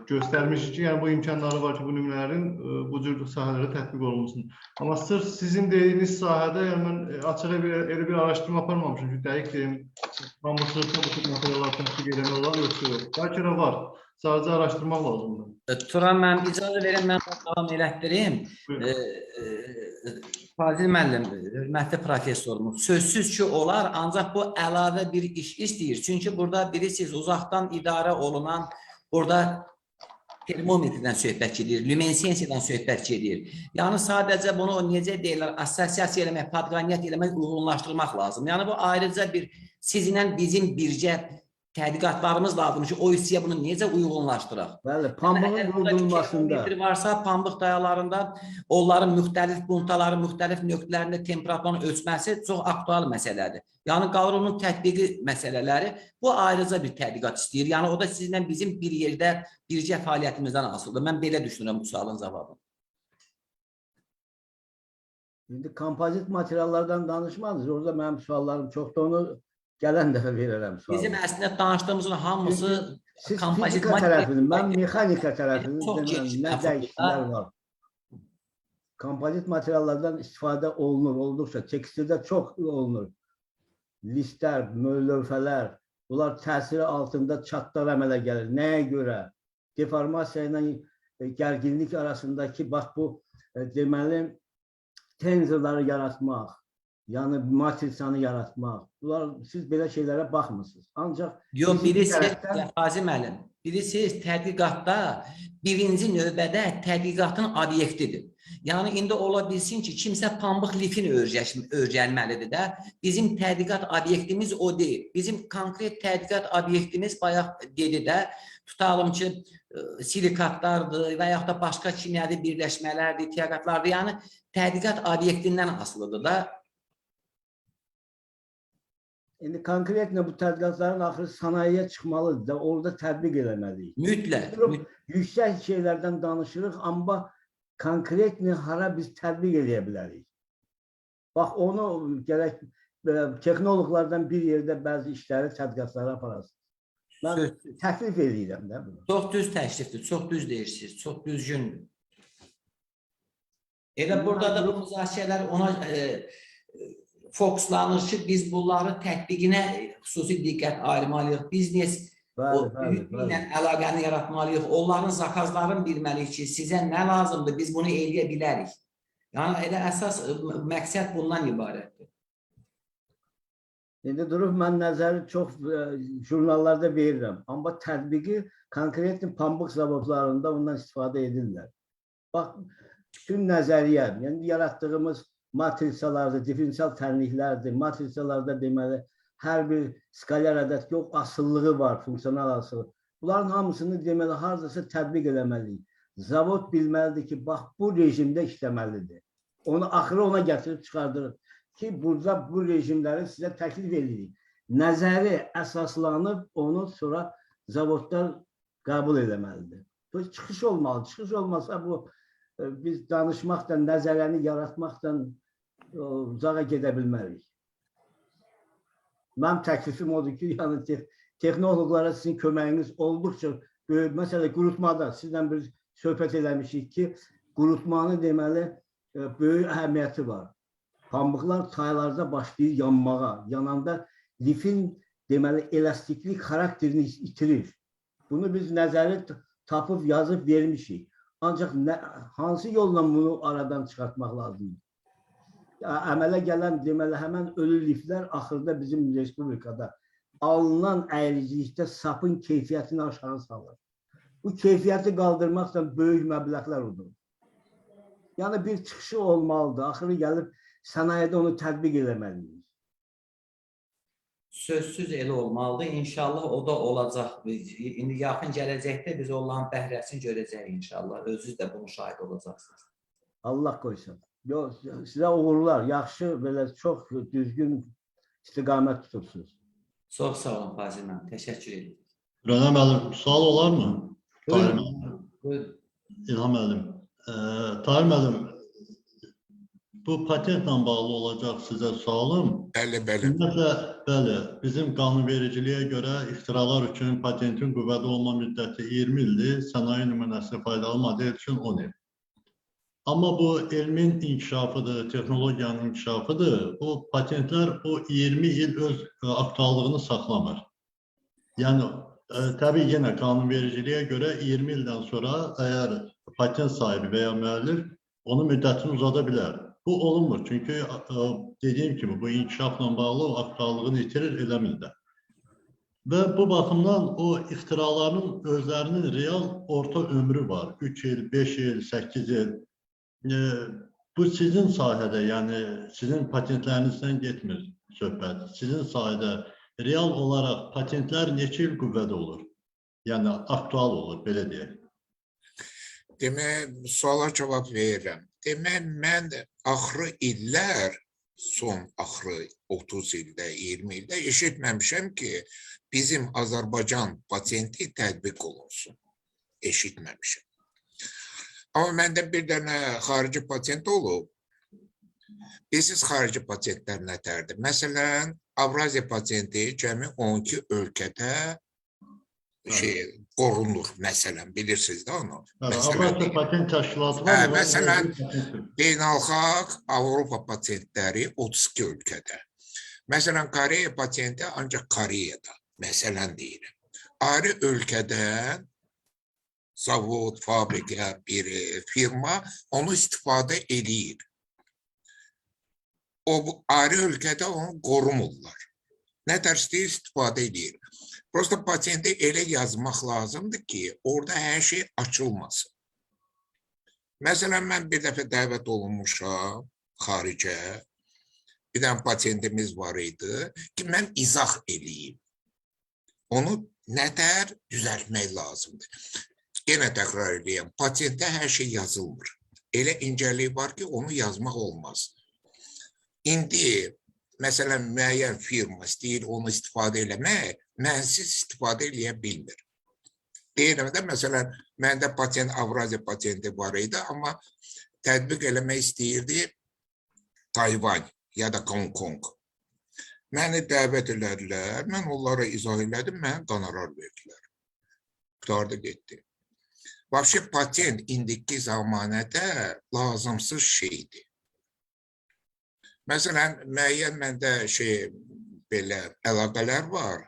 göstərmişik ki, yəni bu imkanları var ki, bu nümunələrin bu cür sahələrə tətbiq olunsun. Amma sırf sizin dediyiniz sahədə, yəni mən açıq elə bir araşdırma aparmamışım ki, dəqiq deyim, pambıqçılıqda bu tür materiallar tətbiq edilən olar, yoxsa yox. Bəlkə də var. Sadəcə araşdırmaq lazımdır. Turan müəllim, icazə verin, mən davam elətdirim. Fazil müəllim, hörmətli professorumuz, sözsüz ki, olar, ancaq bu əlavə bir iş istəyir. Çünki burada bilirsiniz, uzaqdan idarə olunan, burada termometrdən söhbət gedir, lüminesensiyadan söhbət gedir. Yəni sadəcə bunu necə deyirlər, assosiasiya eləmək, padqaniyyət eləmək, uyğunlaşdırmaq lazım. Yəni bu ayrıca bir sizinlə bizim bircə tədqiqatlarımız lazımdır ki, o hissəyə bunu necə uyğunlaşdıraq? Bəli, pambığın qurulmasında varsa, pambıq dayalarında onların müxtəlif buntaları, müxtəlif nöqtələrində temperaturun ölçməsi çox aktual məsələdir. Yəni qalır onun tətbiqi məsələləri bu ayrıca bir tədqiqat istəyir. Yəni o da sizinlə bizim bir yerdə bircə fəaliyyətimizdən asılıdır. Mən belə düşünürəm bu sualın cavabını. İndi kompozit materiallardan danışmadınız. Orada mənim suallarım çoxdur. Onu gələn dəfə verərəm sualı. Bizim əslində danışdığımızın hamısı siz kompozit fizika tərəfini, mən mexanika Çox tərəfini geniş nə dəyişikliklər var. Kompozit materiallardan istifadə olunur, olduqca tekstildə çox olunur. Listlər, lövhələr, bunlar təsiri altında çatlar əmələ gəlir. Nəyə görə? Deformasiya ilə gərginlik arasındakı bax bu deməli tenzorları yaratmaq, yəni matrisanı yaratmaq. Bunlar siz belə şeylərə baxmırsınız. Ancaq yox, Fazil müəllim, bilirsiniz, tədqiqatda birinci növbədə tədqiqatın obyektidir. Yəni indi ola bilsin ki, kimsə pambıq lifini öyrənməlidir də. Bizim tədqiqat obyektimiz o deyil. Bizim konkret tədqiqat obyektimiz bayaq dedi də, tutalım ki, silikatlardır və yaxud da başqa kimyəvi birləşmələrdir, tiyaqatlardır. Yəni tədqiqat obyektindən asılıdır da. İndi konkretlə bu tədqiqatların axırı sənayeyə çıxmalıdır da, orada tətbiq eləməliyik. Mütləq. Yüksək şeylərdən danışırıq, amma konkretlə hara biz tətbiq eləyə bilərik. Bax, onu gərək texnoloqlardan bir yerdə bəzi işləri, tədqiqatları aparasın. Mən təklif edirəm də bunu. Çox düz təklifdir, çox düz deyirsiniz, çox düzgündür. Elə burada da bu müzakirələr ona fokuslanır ki, biz bunları tətbiqinə xüsusi diqqət ayırmalıyıq. Biznes ilə əlaqəni yaratmalıyıq. Onların zakazlarını bilməliyik ki, sizə nə lazımdır, biz bunu eləyə bilərik. Yəni, elə əsas məqsəd bundan ibarətdir. İndi durub mən nəzəri çox jurnallarda verirəm. Amma tətbiqi konkret pambıq zavodlarında ondan istifadə edirlər. Bax, bütün nəzəriyyə, yəni yaratdığımız matrisalardır, diferensial tənliklərdir. Matrisalarda deməli, hər bir skalar ədəd yox, asıllığı var, funksional asıllığı. Bunların hamısını deməli, haradasa tətbiq eləməliyik. Zavod bilməlidir ki, bax, bu rejimdə işləməlidir. Onu axırı ona gətirib çıxardırıq ki, burada bu rejimləri sizə təklif edirik. Nəzəri əsaslanıb, onu sonra zavodlar qəbul eləməlidir. Çıxış olmalı. Çıxış olmasa bu, biz danışmaqdan, nəzəriyyəni yaratmaqdan uzağa gedə bilmərik. Mənim təklifim odur ki, yəni texnoloqlara sizin köməyiniz olduqca böyük. Məsələn, qurutmada sizlə bir söhbət eləmişik ki, qurutmanın deməli böyük əhəmiyyəti var. Pambıqlar taylarda başlayır yanmağa. Yananda lifin deməli elastiklik xarakterini itirir. Bunu biz nəzəri tapıb yazıb vermişik. Ancaq hansı yolla bunu aradan çıxartmaq lazımdır? Əmələ gələn deməli həmən ölü liflər axırda bizim respublikada alınan əyicilikdə sapın keyfiyyətini aşağı salır. Bu keyfiyyəti qaldırmaqla böyük məbləğlər udur. Yəni bir çıxışı olmalıdır. Axırı gəlib sənayedə onu tətbiq eləməliyik. Sözsüz elə olmalıdır. İnşallah o da olacaq. İndi yaxın gələcəkdə biz onların bəhrəsini görəcəyik inşallah. Özünüz də bunun şahid olacaqsınız. Allah qoysun. Yox, sizə uğurlar. Yaxşı, belə çox düzgün istiqamət tutursunuz. Çox sağ olun Fazil müəllim. Təşəkkür edirəm. Rəna müəllim, sual olar mı? Tahir Buyurun. müəllim, İlham müəllim. Tahir müəllim, bu patentlə bağlı olacaq sizə sualım. Bəli, bəli. Ümumiyyətlə, bəli, bizim qanunvericiliyə görə ixtiralar üçün patentin qüvvədə olma müddəti 20 ildir, sənaye nümunəsi faydalı model üçün 10 il. Amma bu elmin inkişafıdır, texnologiyanın inkişafıdır. Bu patentlər bu 20 il öz aktuallığını saxlamır. Yəni, təbii yenə qanunvericiliyə görə 20 ildən sonra əgər patent sahibi və ya müəllif onun müddətini uzada bilər. Bu olunmur çünki dediyim kimi bu inkişafla bağlı o aktuallığını itirir eləmirlər. Və bu baxımdan o ixtiraların özlərinin real orta ömrü var. 3 il, 5 il, 8 il. Bu sizin sahədə, yəni sizin patentlərinizdən getmir söhbət. Sizin sahədə real olaraq patentlər neçə il qüvvədə olur? Yəni aktual olur, belə deyək. Demək, suala cavab verirəm. Demək, mən axırı illər, son axırı 30 ildə, 20 ildə eşitməmişəm ki, bizim Azərbaycan patenti tətbiq olunsun. Eşitməmişəm. Amma məndə bir dənə xarici patent olub. Bilirsiniz, xarici patentlər nətərdir? Məsələn, Avraziya patenti cəmi 12 ölkədə qorunur, məsələn, bilirsiniz də onu. Avraziya patent təşkilatı var. Məsələn, beynəlxalq Avropa patentləri 32 ölkədə. Məsələn, Koreya patenti ancaq Koreyada, məsələn deyirəm. Ayrı ölkədən zavod, fabrika, bir firma onu istifadə edir. O ayrı ölkədə onu qorumurlar. Nə dərsdə istifadə edir. Prosta patenti elə yazmaq lazımdır ki, orada hər şey açılmasın. Məsələn, mən bir dəfə dəvət olunmuşam xaricə. Bir dənə patentimiz var idi ki, mən izah eləyim. Onu nətər düzəltmək lazımdır. Yenə təkrar edeyim, patentdə hər şey yazılmır. Elə incəlik var ki, onu yazmaq olmaz. İndi, məsələn, müəyyən firma istəyir onu istifadə eləmək, mənsiz istifadə eləyə bilmir. Deyirəm də, məsələn, məndə patent, Avraziya patenti var idi, amma tətbiq eləmək istəyirdi Tayvan ya da Hong Kong. Məni dəvət elədilər, mən onlara izah elədim, mənə qonorar verdilər. Qutardı getdi. Vəbşi patent indiki zamanədə lazımsız şeydir. Məsələn, müəyyən məndə belə əlaqələr var.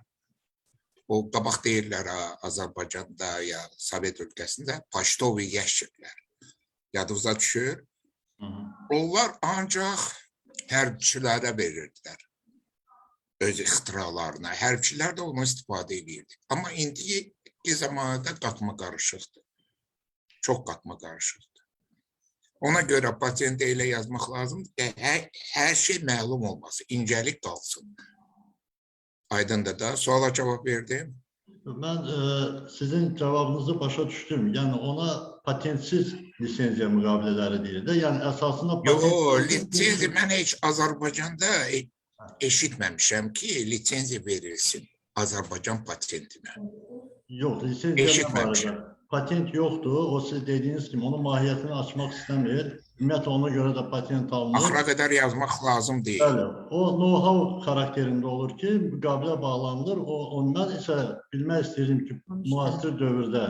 O qabaq deyirlər Azərbaycanda ya Sovet ölkəsində poçtovi yaşiklər. Yadınıza düşür. Onlar ancaq hərbçilərə verirdilər. Öz ixtiralarına. Hərbçilər də onu istifadə edirdi. Amma indiki zamanədə qatma qarışıqdır. Çox qatma qarışıqdır. Ona görə patenti elə yazmaq lazımdır ki, hər şey məlum olmasın, incəlik qalsın. Aydındır da, suala cavab verdim. Mən sizin cavabınızı başa düşdüm. Yəni ona patentsiz lisenziya müqavilələri deyir də. Yəni əsasında Yox, lisenziya mən heç Azərbaycanda eşitməmişəm ki, lisenziya verilsin Azərbaycan patentinə. Yox, lisenziya var. Patent yoxdur. O siz dediyiniz kimi onun mahiyyətini açmaq istəmir. Ümumiyyətlə ona görə də patent alınır. Axıra qədər yazmaq lazım deyil. Bəli, o know-how xarakterində olur ki, müqavilə bağlanılır. Ondan isə bilmək istəyirəm ki, müasir dövrdə,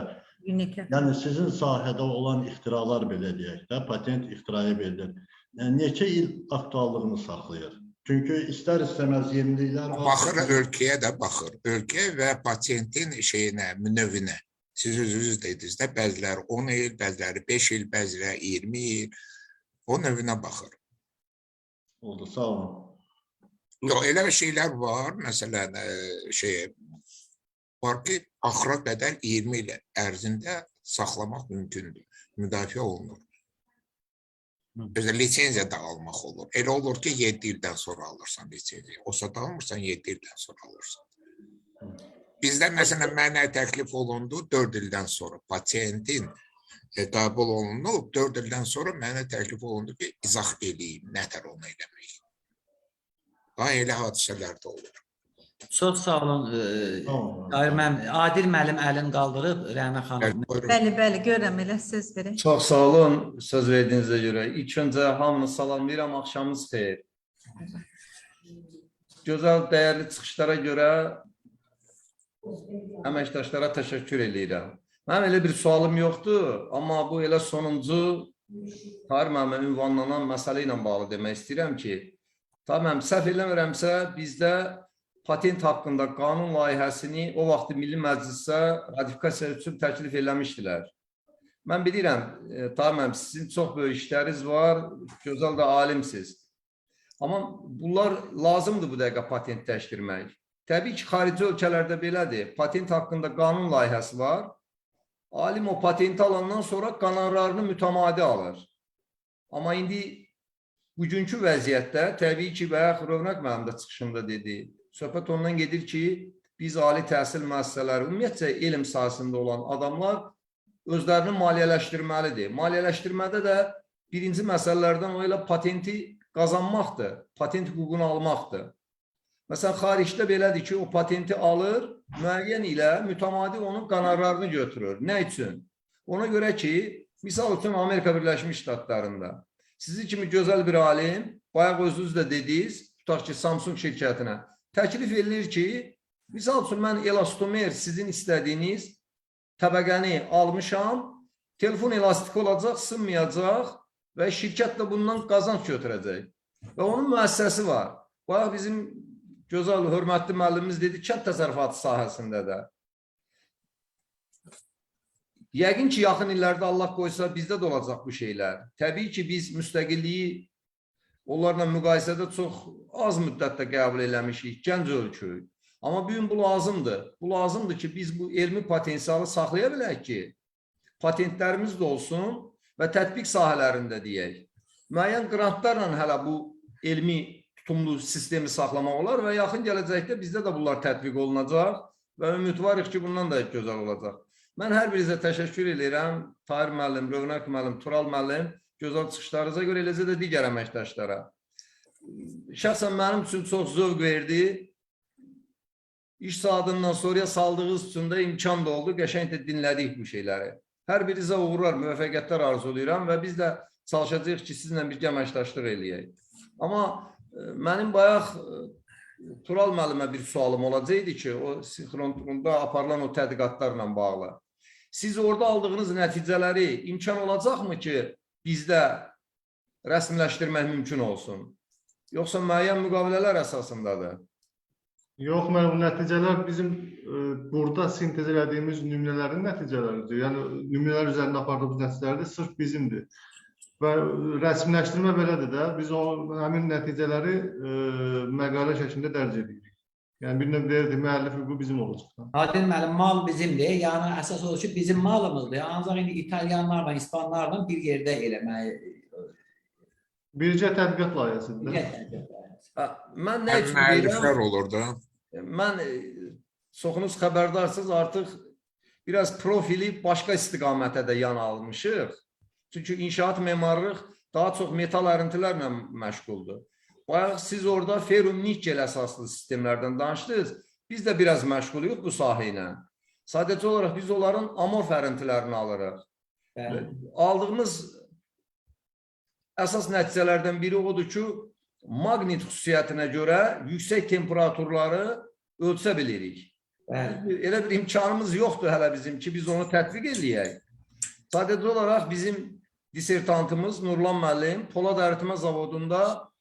yəni sizin sahədə olan ixtiralar belə deyək də, patent ixtiraya verilir. Neçə il aktuallığını saxlayır? Çünki istər-istəməz yeniliklər var. Baxır, ölkəyə də baxır. Ölkə və patentin növünə. Siz özünüz dediniz də, bəziləri 10 il, bəziləri 5 il, bəziləri 20 il. O növünə baxır. Oldu, sağ olun. Yox, elə şeylər var, məsələn, var ki, axıra qədər 20 il ərzində saxlamaq mümkündür, müdafiə olunur. Lisenziya da almaq olur. Elə olur ki, 7 ildən sonra alırsan lisenziya. Olsa da almırsan, 7 ildən sonra alırsan. Bizdə, məsələn, mənə təklif olundu 4 ildən sonra patentin qəbul olunub, 4 ildən sonra mənə təklif olundu ki, izah edeyim, nətər onu eləmək. Daha elə hadisələr də olur. Çox sağ olun. Tamam. Tahir müəllim, Adil müəllim əlini qaldırıb, Rəhmə xanım. Buyurun. Bəli, görürəm, elə söz verək. Çox sağ olun söz verdiyinizə görə. İlk öncə hamını salamlayıram, axşamınız xeyir. Gözəl, dəyərli çıxışlara görə əməkdaşlara təşəkkür edirəm. Mənim elə bir sualım yoxdur, amma bu elə sonuncu Tahir müəllimə ünvanlanan məsələ ilə bağlı demək istəyirəm ki, tamam, səhv eləmirəmsə, bizdə patent haqqında qanun layihəsini o vaxt Milli Məclisə ratifikasiya üçün təklif eləmişdilər. Mən bilirəm, Tahir müəllim, sizin çox böyük işləriniz var, gözəl də alimsiz. Amma bunlar lazımdır bu dəqiqə patentləşdirmək. Təbii ki, xarici ölkələrdə belədir. Patent haqqında qanun layihəsi var. Alim o patenti alandan sonra qanunlarını mütəmadi alır. Amma indi bugünkü vəziyyətdə, təbii ki, bayaq Rövnaq müəllim də çıxışında dedi, söhbət ondan gedir ki, biz ali təhsil müəssisələri, ümumiyyətcə elm sahəsində olan adamlar özlərini maliyyələşdirməlidir. Maliyyələşdirmədə də birinci məsələlərdən o elə patenti qazanmaqdır, patent hüququnu almaqdır. Məsələn, xaricdə belədir ki, o patenti alır, müəyyən ilə mütəmadi onun qanarlarını götürür. Nə üçün? Ona görə ki, misal üçün Amerika Birləşmiş Ştatlarında sizi kimi gözəl bir alim, bayaq özünüz də dediniz, tutaq ki, Samsung şirkətinə təklif edilir ki, misal üçün mən elastomer sizin istədiyiniz təbəqəni almışam, telefon elastik olacaq, sınmayacaq və şirkət də bundan qazanc götürəcək. Və onun müəssisəsi var. Bayaq bizim gözəl, hörmətli müəllimimiz dedi, kənd təsərrüfatı sahəsində də. Yəqin ki, yaxın illərdə Allah qoysa bizdə də olacaq bu şeylər. Təbii ki, biz müstəqilliyi onlarla müqayisədə çox az müddətdə qəbul eləmişik, gənc ölkü. Amma bugün bu lazımdır. Bu lazımdır ki, biz bu elmi potensialı saxlaya bilək ki, patentlərimiz də olsun və tətbiq sahələrində deyək. Müəyyən qrantlarla hələ bu elmi tutumlu sistemi saxlamaq olar və yaxın gələcəkdə bizdə də bunlar tətbiq olunacaq və ümidvarıq ki, bundan da gözəl olacaq. Mən hər birinizə təşəkkür edirəm. Tahir müəllim, Rövnaq müəllim, Tural müəllim, gözəl çıxışlarınıza görə, eləcə də digər əməkdaşlara. Şəxsən mənim üçün çox zövq verdi. İş saatından sonraya saldığınız üçün də imkan da oldu. Qəşəng də dinlədik bu şeyləri. Hər birinizə uğurlar, müvəffəqiyyətlər arzulayıram və biz də çalışacağıq ki, sizinlə birgə əməkdaşlıq eləyək. Amma mənim bayaq Tural müəllimə bir sualım olacaqdı ki, o sinxronda aparılan o tədqiqatlarla bağlı. Siz orada aldığınız nəticələri imkan olacaqmı ki, bizdə rəsmiləşdirmək mümkün olsun? Yoxsa müəyyən müqavilələr əsasındadır? Yox, mən bu nəticələr bizim burada sintez elədiyimiz nümunələrin nəticələridir. Yəni, nümunələr üzərində apardığımız nəticələrdir, sırf bizimdir. Və rəsmiləşdirmə belədir də, biz həmin nəticələri məqalə şəklində dərc edirik. Yəni, bir növ deyirdik, müəllif hüququ bizim olacaq. Adil müəllim, mal bizimdir. Yəni, əsas odur ki, bizim malımızdır. Ancaq indi İtalyanlarla, İspanlarla bir yerdə eləməyi. Bircə tədqiqat layihəsində. Mən nə üçün Müəlliflər deyirəm? olur da. Mən çoxunuz xəbərdarsınız, artıq biraz profili başqa istiqamətə də yan almışıq. Çünki inşaat memarlıq daha çox metal ərintilərlə məşğuldur. Bayaq siz orada ferro-nikkel əsaslı sistemlərdən danışdınız. Biz də biraz məşğuluyuq bu sahə ilə. Sadəcə olaraq biz onların amorf ərintilərini alırıq. Aldığımız əsas nəticələrdən biri odur ki, maqnit xüsusiyyətinə görə yüksək temperaturları ölçə bilirik. Elə bir imkanımız yoxdur hələ bizim ki, biz onu tətbiq edəyək. Sadəcə olaraq bizim disertantımız Nurlan müəllim Polad əritmə zavodunda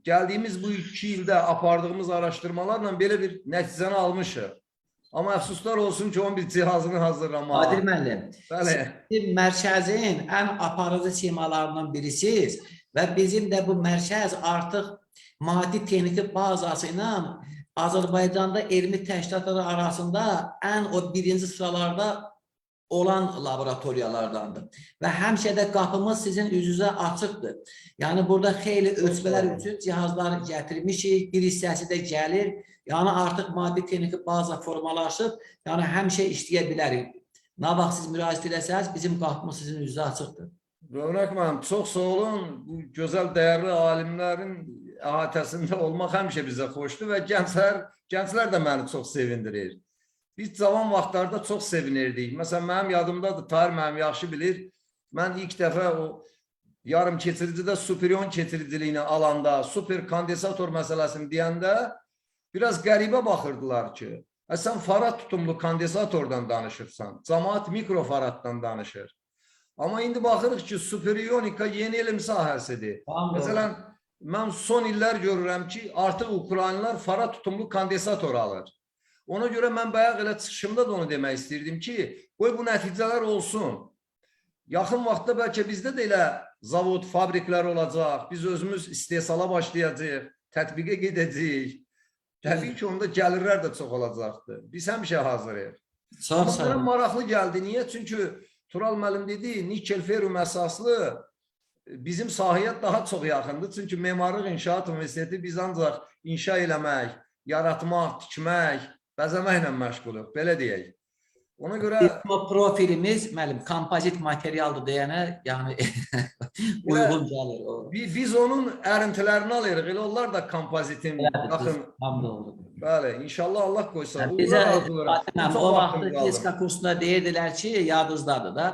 gəldiyimiz bu 2 ildə apardığımız araşdırmalarla belə bir nəticəni almışıq. Amma əfsuslar olsun ki, 11 cihazını hazırlamaq. Adil müəllim, siz mərkəzin ən aparıcı simalarından birisiz və bizim də bu mərkəz artıq maddi texniki bazası ilə Azərbaycanda elmi təşkilatları arasında ən o birinci sıralarda olan laboratoriyalardandır. Və həmişə də qapımız sizin üzünüzə açıqdır. Yəni, burada xeyli ölçmələr üçün cihazlar gətirmişik, bir hissəsi də gəlir. Yəni, artıq maddi texniki baza formalaşıb, yəni həmişə işləyə bilərik. Nə vaxt siz müraciət edəsəniz, bizim qapımız sizin üzünüzə açıqdır. Rövnaq müəllim, çox sağ olun. Bu gözəl, dəyərli alimlərin əhatəsində olmaq həmişə bizə xoşdur və gənclər Gənclər də məni çox sevindirir. Biz cavan vaxtlarda çox sevinirdik. Məsələn, mənim yadımdadır, Tahir mənim yaxşı bilir. Mən ilk dəfə o yarım keçiricidə superion keçiriciliyini alanda, super kondensator məsələsini deyəndə biraz qəribə baxırdılar ki, sən farad tutumlu kondensatordan danışırsan, cəmaət mikrofaraddan danışır. Amma indi baxırıq ki, superionika yeni elm sahəsidir. Məsələn, mən son illər görürəm ki, artıq Ukraynalılar farad tutumlu kondensator alır. Ona görə mən bayaq elə çıxışımda da onu demək istəyirdim ki, qoy bu nəticələr olsun. Yaxın vaxtda bəlkə bizdə də elə zavod, fabriklər olacaq, biz özümüz istehsala başlayacağıq, tətbiqə gedəcəyik. Təbii ki, onda gəlirlər də çox olacaqdır. Biz həmişə hazırıq. Çox sağ olun. Maraqlı gəldi. Niyə? Çünki Tural müəllim dedi, nikel ferum əsaslı bizim sahəyə daha çox yaxındır. Çünki Memarlıq İnşaat Universiteti biz ancaq inşa eləmək, yaratmaq, tikmək, bəzəməklə məşğuluq, belə deyək. Ona görə Profilimiz müəllim kompozit materialdır deyənə, yəni uyğun gəlir o. biz onun ərintilərini alırıq. Elə onlar da kompozitin yaxın. Bəli, inşallah Allah qoysa. Bizə o vaxt fizika kursunda deyirdilər ki, yadınızdadır da,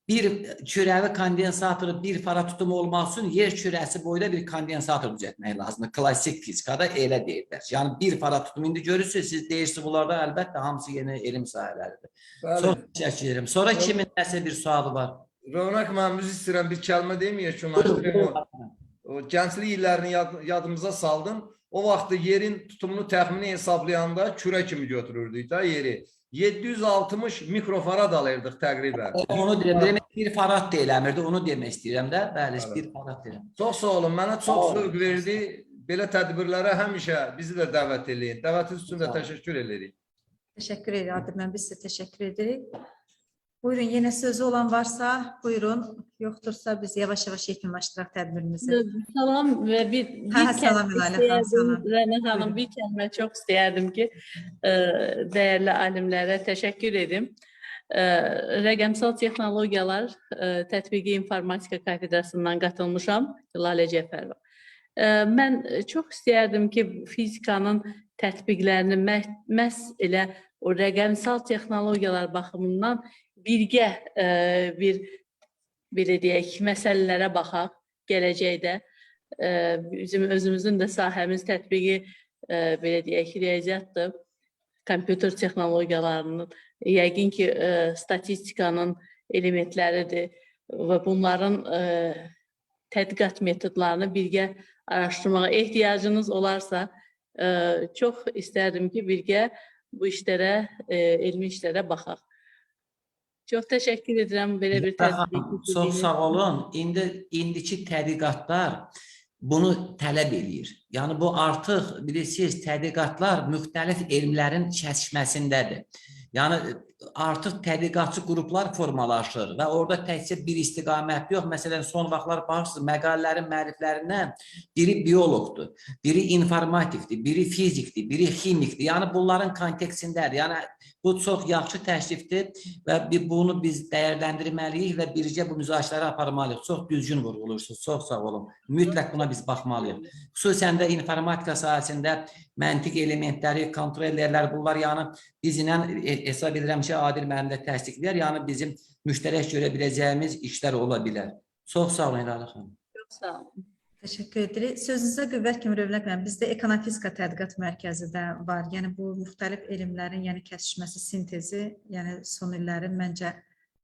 bir kürəvi kondensatoru bir farad tutumu olmaq üçün yer kürəsi boyda bir kondensator düzəltmək lazımdır. Klassik fizikada elə deyirlər. Yəni bir farad tutumu indi görürsünüz, siz deyirsiniz, bunlarda əlbəttə hamısı yeni elm sahələridir. Çox təşəkkür edirəm. Sonra kimin nəsə bir sualı var? Rövnaq müəllim, üzr istəyirəm, bir kəlmə deməyək, şunlaşdırayım. O gənclik illərini yadımıza saldım. O vaxt yerin tutumunu təxmini hesablayanda kürə kimi götürürdük da yeri. 760 mikrofarad alırdıq təqribən. Onu demək, bir farad deyiləmirdi, onu demək istəyirəm də. Bəli, bir farad deyirəm. Çox sağ olun, mənə çox zövq verdi. Belə tədbirlərə həmişə bizi də dəvət edin. Dəvətiniz üçün də təşəkkür edirik. Təşəkkür edirik. Mən biz sizə təşəkkür edirik. Buyurun, yenə sözü olan varsa, buyurun. Yoxdursa biz yavaş-yavaş yekunlaşdıraq tədbirimizi. Salam və bir Salam Ülayla xanım. Rəna xanım, bir kəlmə çox istəyərdim ki, dəyərli alimlərə təşəkkür edim. Rəqəmsal texnologiyalar tətbiqi informatika kafedrasından qatılmışam, Lalə Cəfərova. Mən çox istəyərdim ki, fizikanın tətbiqlərini məhz elə o rəqəmsal texnologiyalar baxımından birgə bir belə deyək, məsələlərə baxaq gələcəkdə. Bizim özümüzün də sahəmiz tətbiqi belə deyək, riyaziyyatdır, kompüter texnologiyalarının, yəqin ki, statistikanın elementləridir və bunların tədqiqat metodlarını birgə araşdırmağa ehtiyacınız olarsa, çox istərdim ki, birgə bu işlərə, elmi işlərə baxaq. Çox təşəkkür edirəm belə bir tədqiq. Çox sağ olun. İndiki tədqiqatlar bunu tələb eləyir. Yəni bu artıq bilirsiniz, tədqiqatlar müxtəlif elmlərin kəsişməsindədir. Yəni artıq tədqiqatçı qruplar formalaşır və orada təkcə bir istiqamət yox. Məsələn, son vaxtlar baxırsınız, məqalələrin müəlliflərindən biri bioloqdur, biri informatikdir, biri fizikdir, biri ximikdir. Yəni bunların kontekstindədir. Yəni bu çox yaxşı təklifdir və bunu biz dəyərləndirməliyik və bircə bu müzakirələri aparmalıyıq. Çox düzgün vurğulursunuz. Çox sağ olun. Mütləq buna biz baxmalıyıq. Xüsusən də informatika sahəsində məntiq elementləri, kontrollerlər, bunlar yəni bizlə hesab edirəm ki, Adil müəllim də təsdiqləyər, yəni bizim müştərək görə biləcəyimiz işlər ola bilər. Çox sağ olun, Lələ xanım. Çox sağ olun. Təşəkkür edirik. Sözünüzə qüvvət kimi Rövnaq müəllim, bizdə Ekonomifizika Tədqiqat Mərkəzi də var. Yəni bu müxtəlif elmlərin kəsişməsi, sintezi, yəni son illərin məncə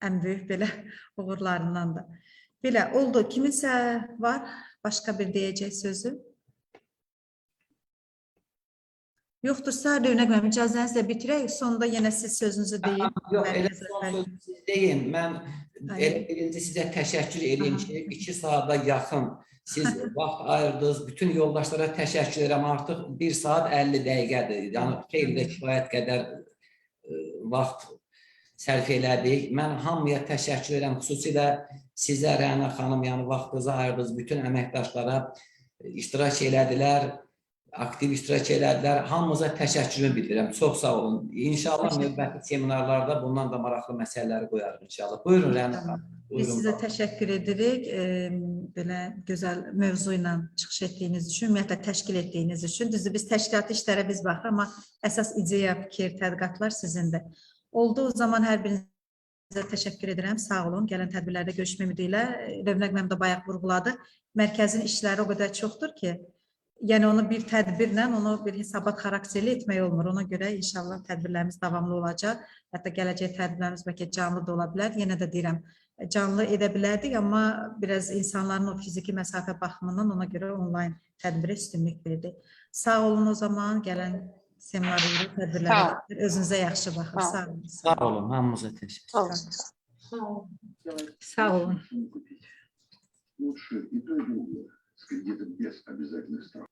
ən böyük belə uğurlarındandır. Belə oldu. Kiminsə var başqa bir deyəcək sözü? Yoxdursa, Rövnaq müəllim, icazənizlə bitirək, sonunda yenə siz sözünüzü deyin. Yox, elə son sözü siz deyin. Mən birinci sizə təşəkkür edeyim ki, 2 saata yaxın siz vaxt ayırdınız. Bütün yoldaşlara təşəkkür edirəm. Artıq 1 saat 50 dəqiqədir. Yəni xeyli də kifayət qədər vaxt sərf elədik. Mən hamıya təşəkkür edirəm. Xüsusilə sizə, Rəna xanım, yəni vaxtınızı ayırdınız. Bütün əməkdaşlara iştirak elədilər. Aktiv iştirak elədilər. Hamımıza təşəkkürümü bildirirəm. Çox sağ olun. İnşallah növbəti seminarlarda bundan da maraqlı məsələləri qoyarıq inşallah. Buyurun Rəna xanım. Biz sizə təşəkkür edirik. belə gözəl mövzu ilə çıxış etdiyiniz üçün, ümumiyyətlə təşkil etdiyiniz üçün. Düzdür, biz təşkilatı işlərə biz baxırıq, amma əsas ideya, fikir, tədqiqatlar sizindir. Olduğu zaman hər birinizə təşəkkür edirəm. Sağ olun. Gələn tədbirlərdə görüşmək ümidi ilə. Rövnəq mənim də bayaq vurğuladı. Mərkəzin işləri o qədər çoxdur ki, yəni onu bir tədbirlə, onu bir hesabat xarakterli etmək olmur. Ona görə inşallah tədbirlərimiz davamlı olacaq. Hətta gələcək tədbirlərimiz bəlkə canlı da ola bilər. Yenə də deyirəm, canlı edə bilərdik, amma biraz insanların o fiziki məsafə baxımından ona görə onlayn tədbirə üstünlük verdik. Sağ olun o zaman, gələn seminarları, tədbirlərə özünüzə yaxşı baxın. Sağ olun. Sağ olun, hamınıza təşəkkür. Sağ olun. Лучше и то, и другое, с кредитом без обязательных ставок.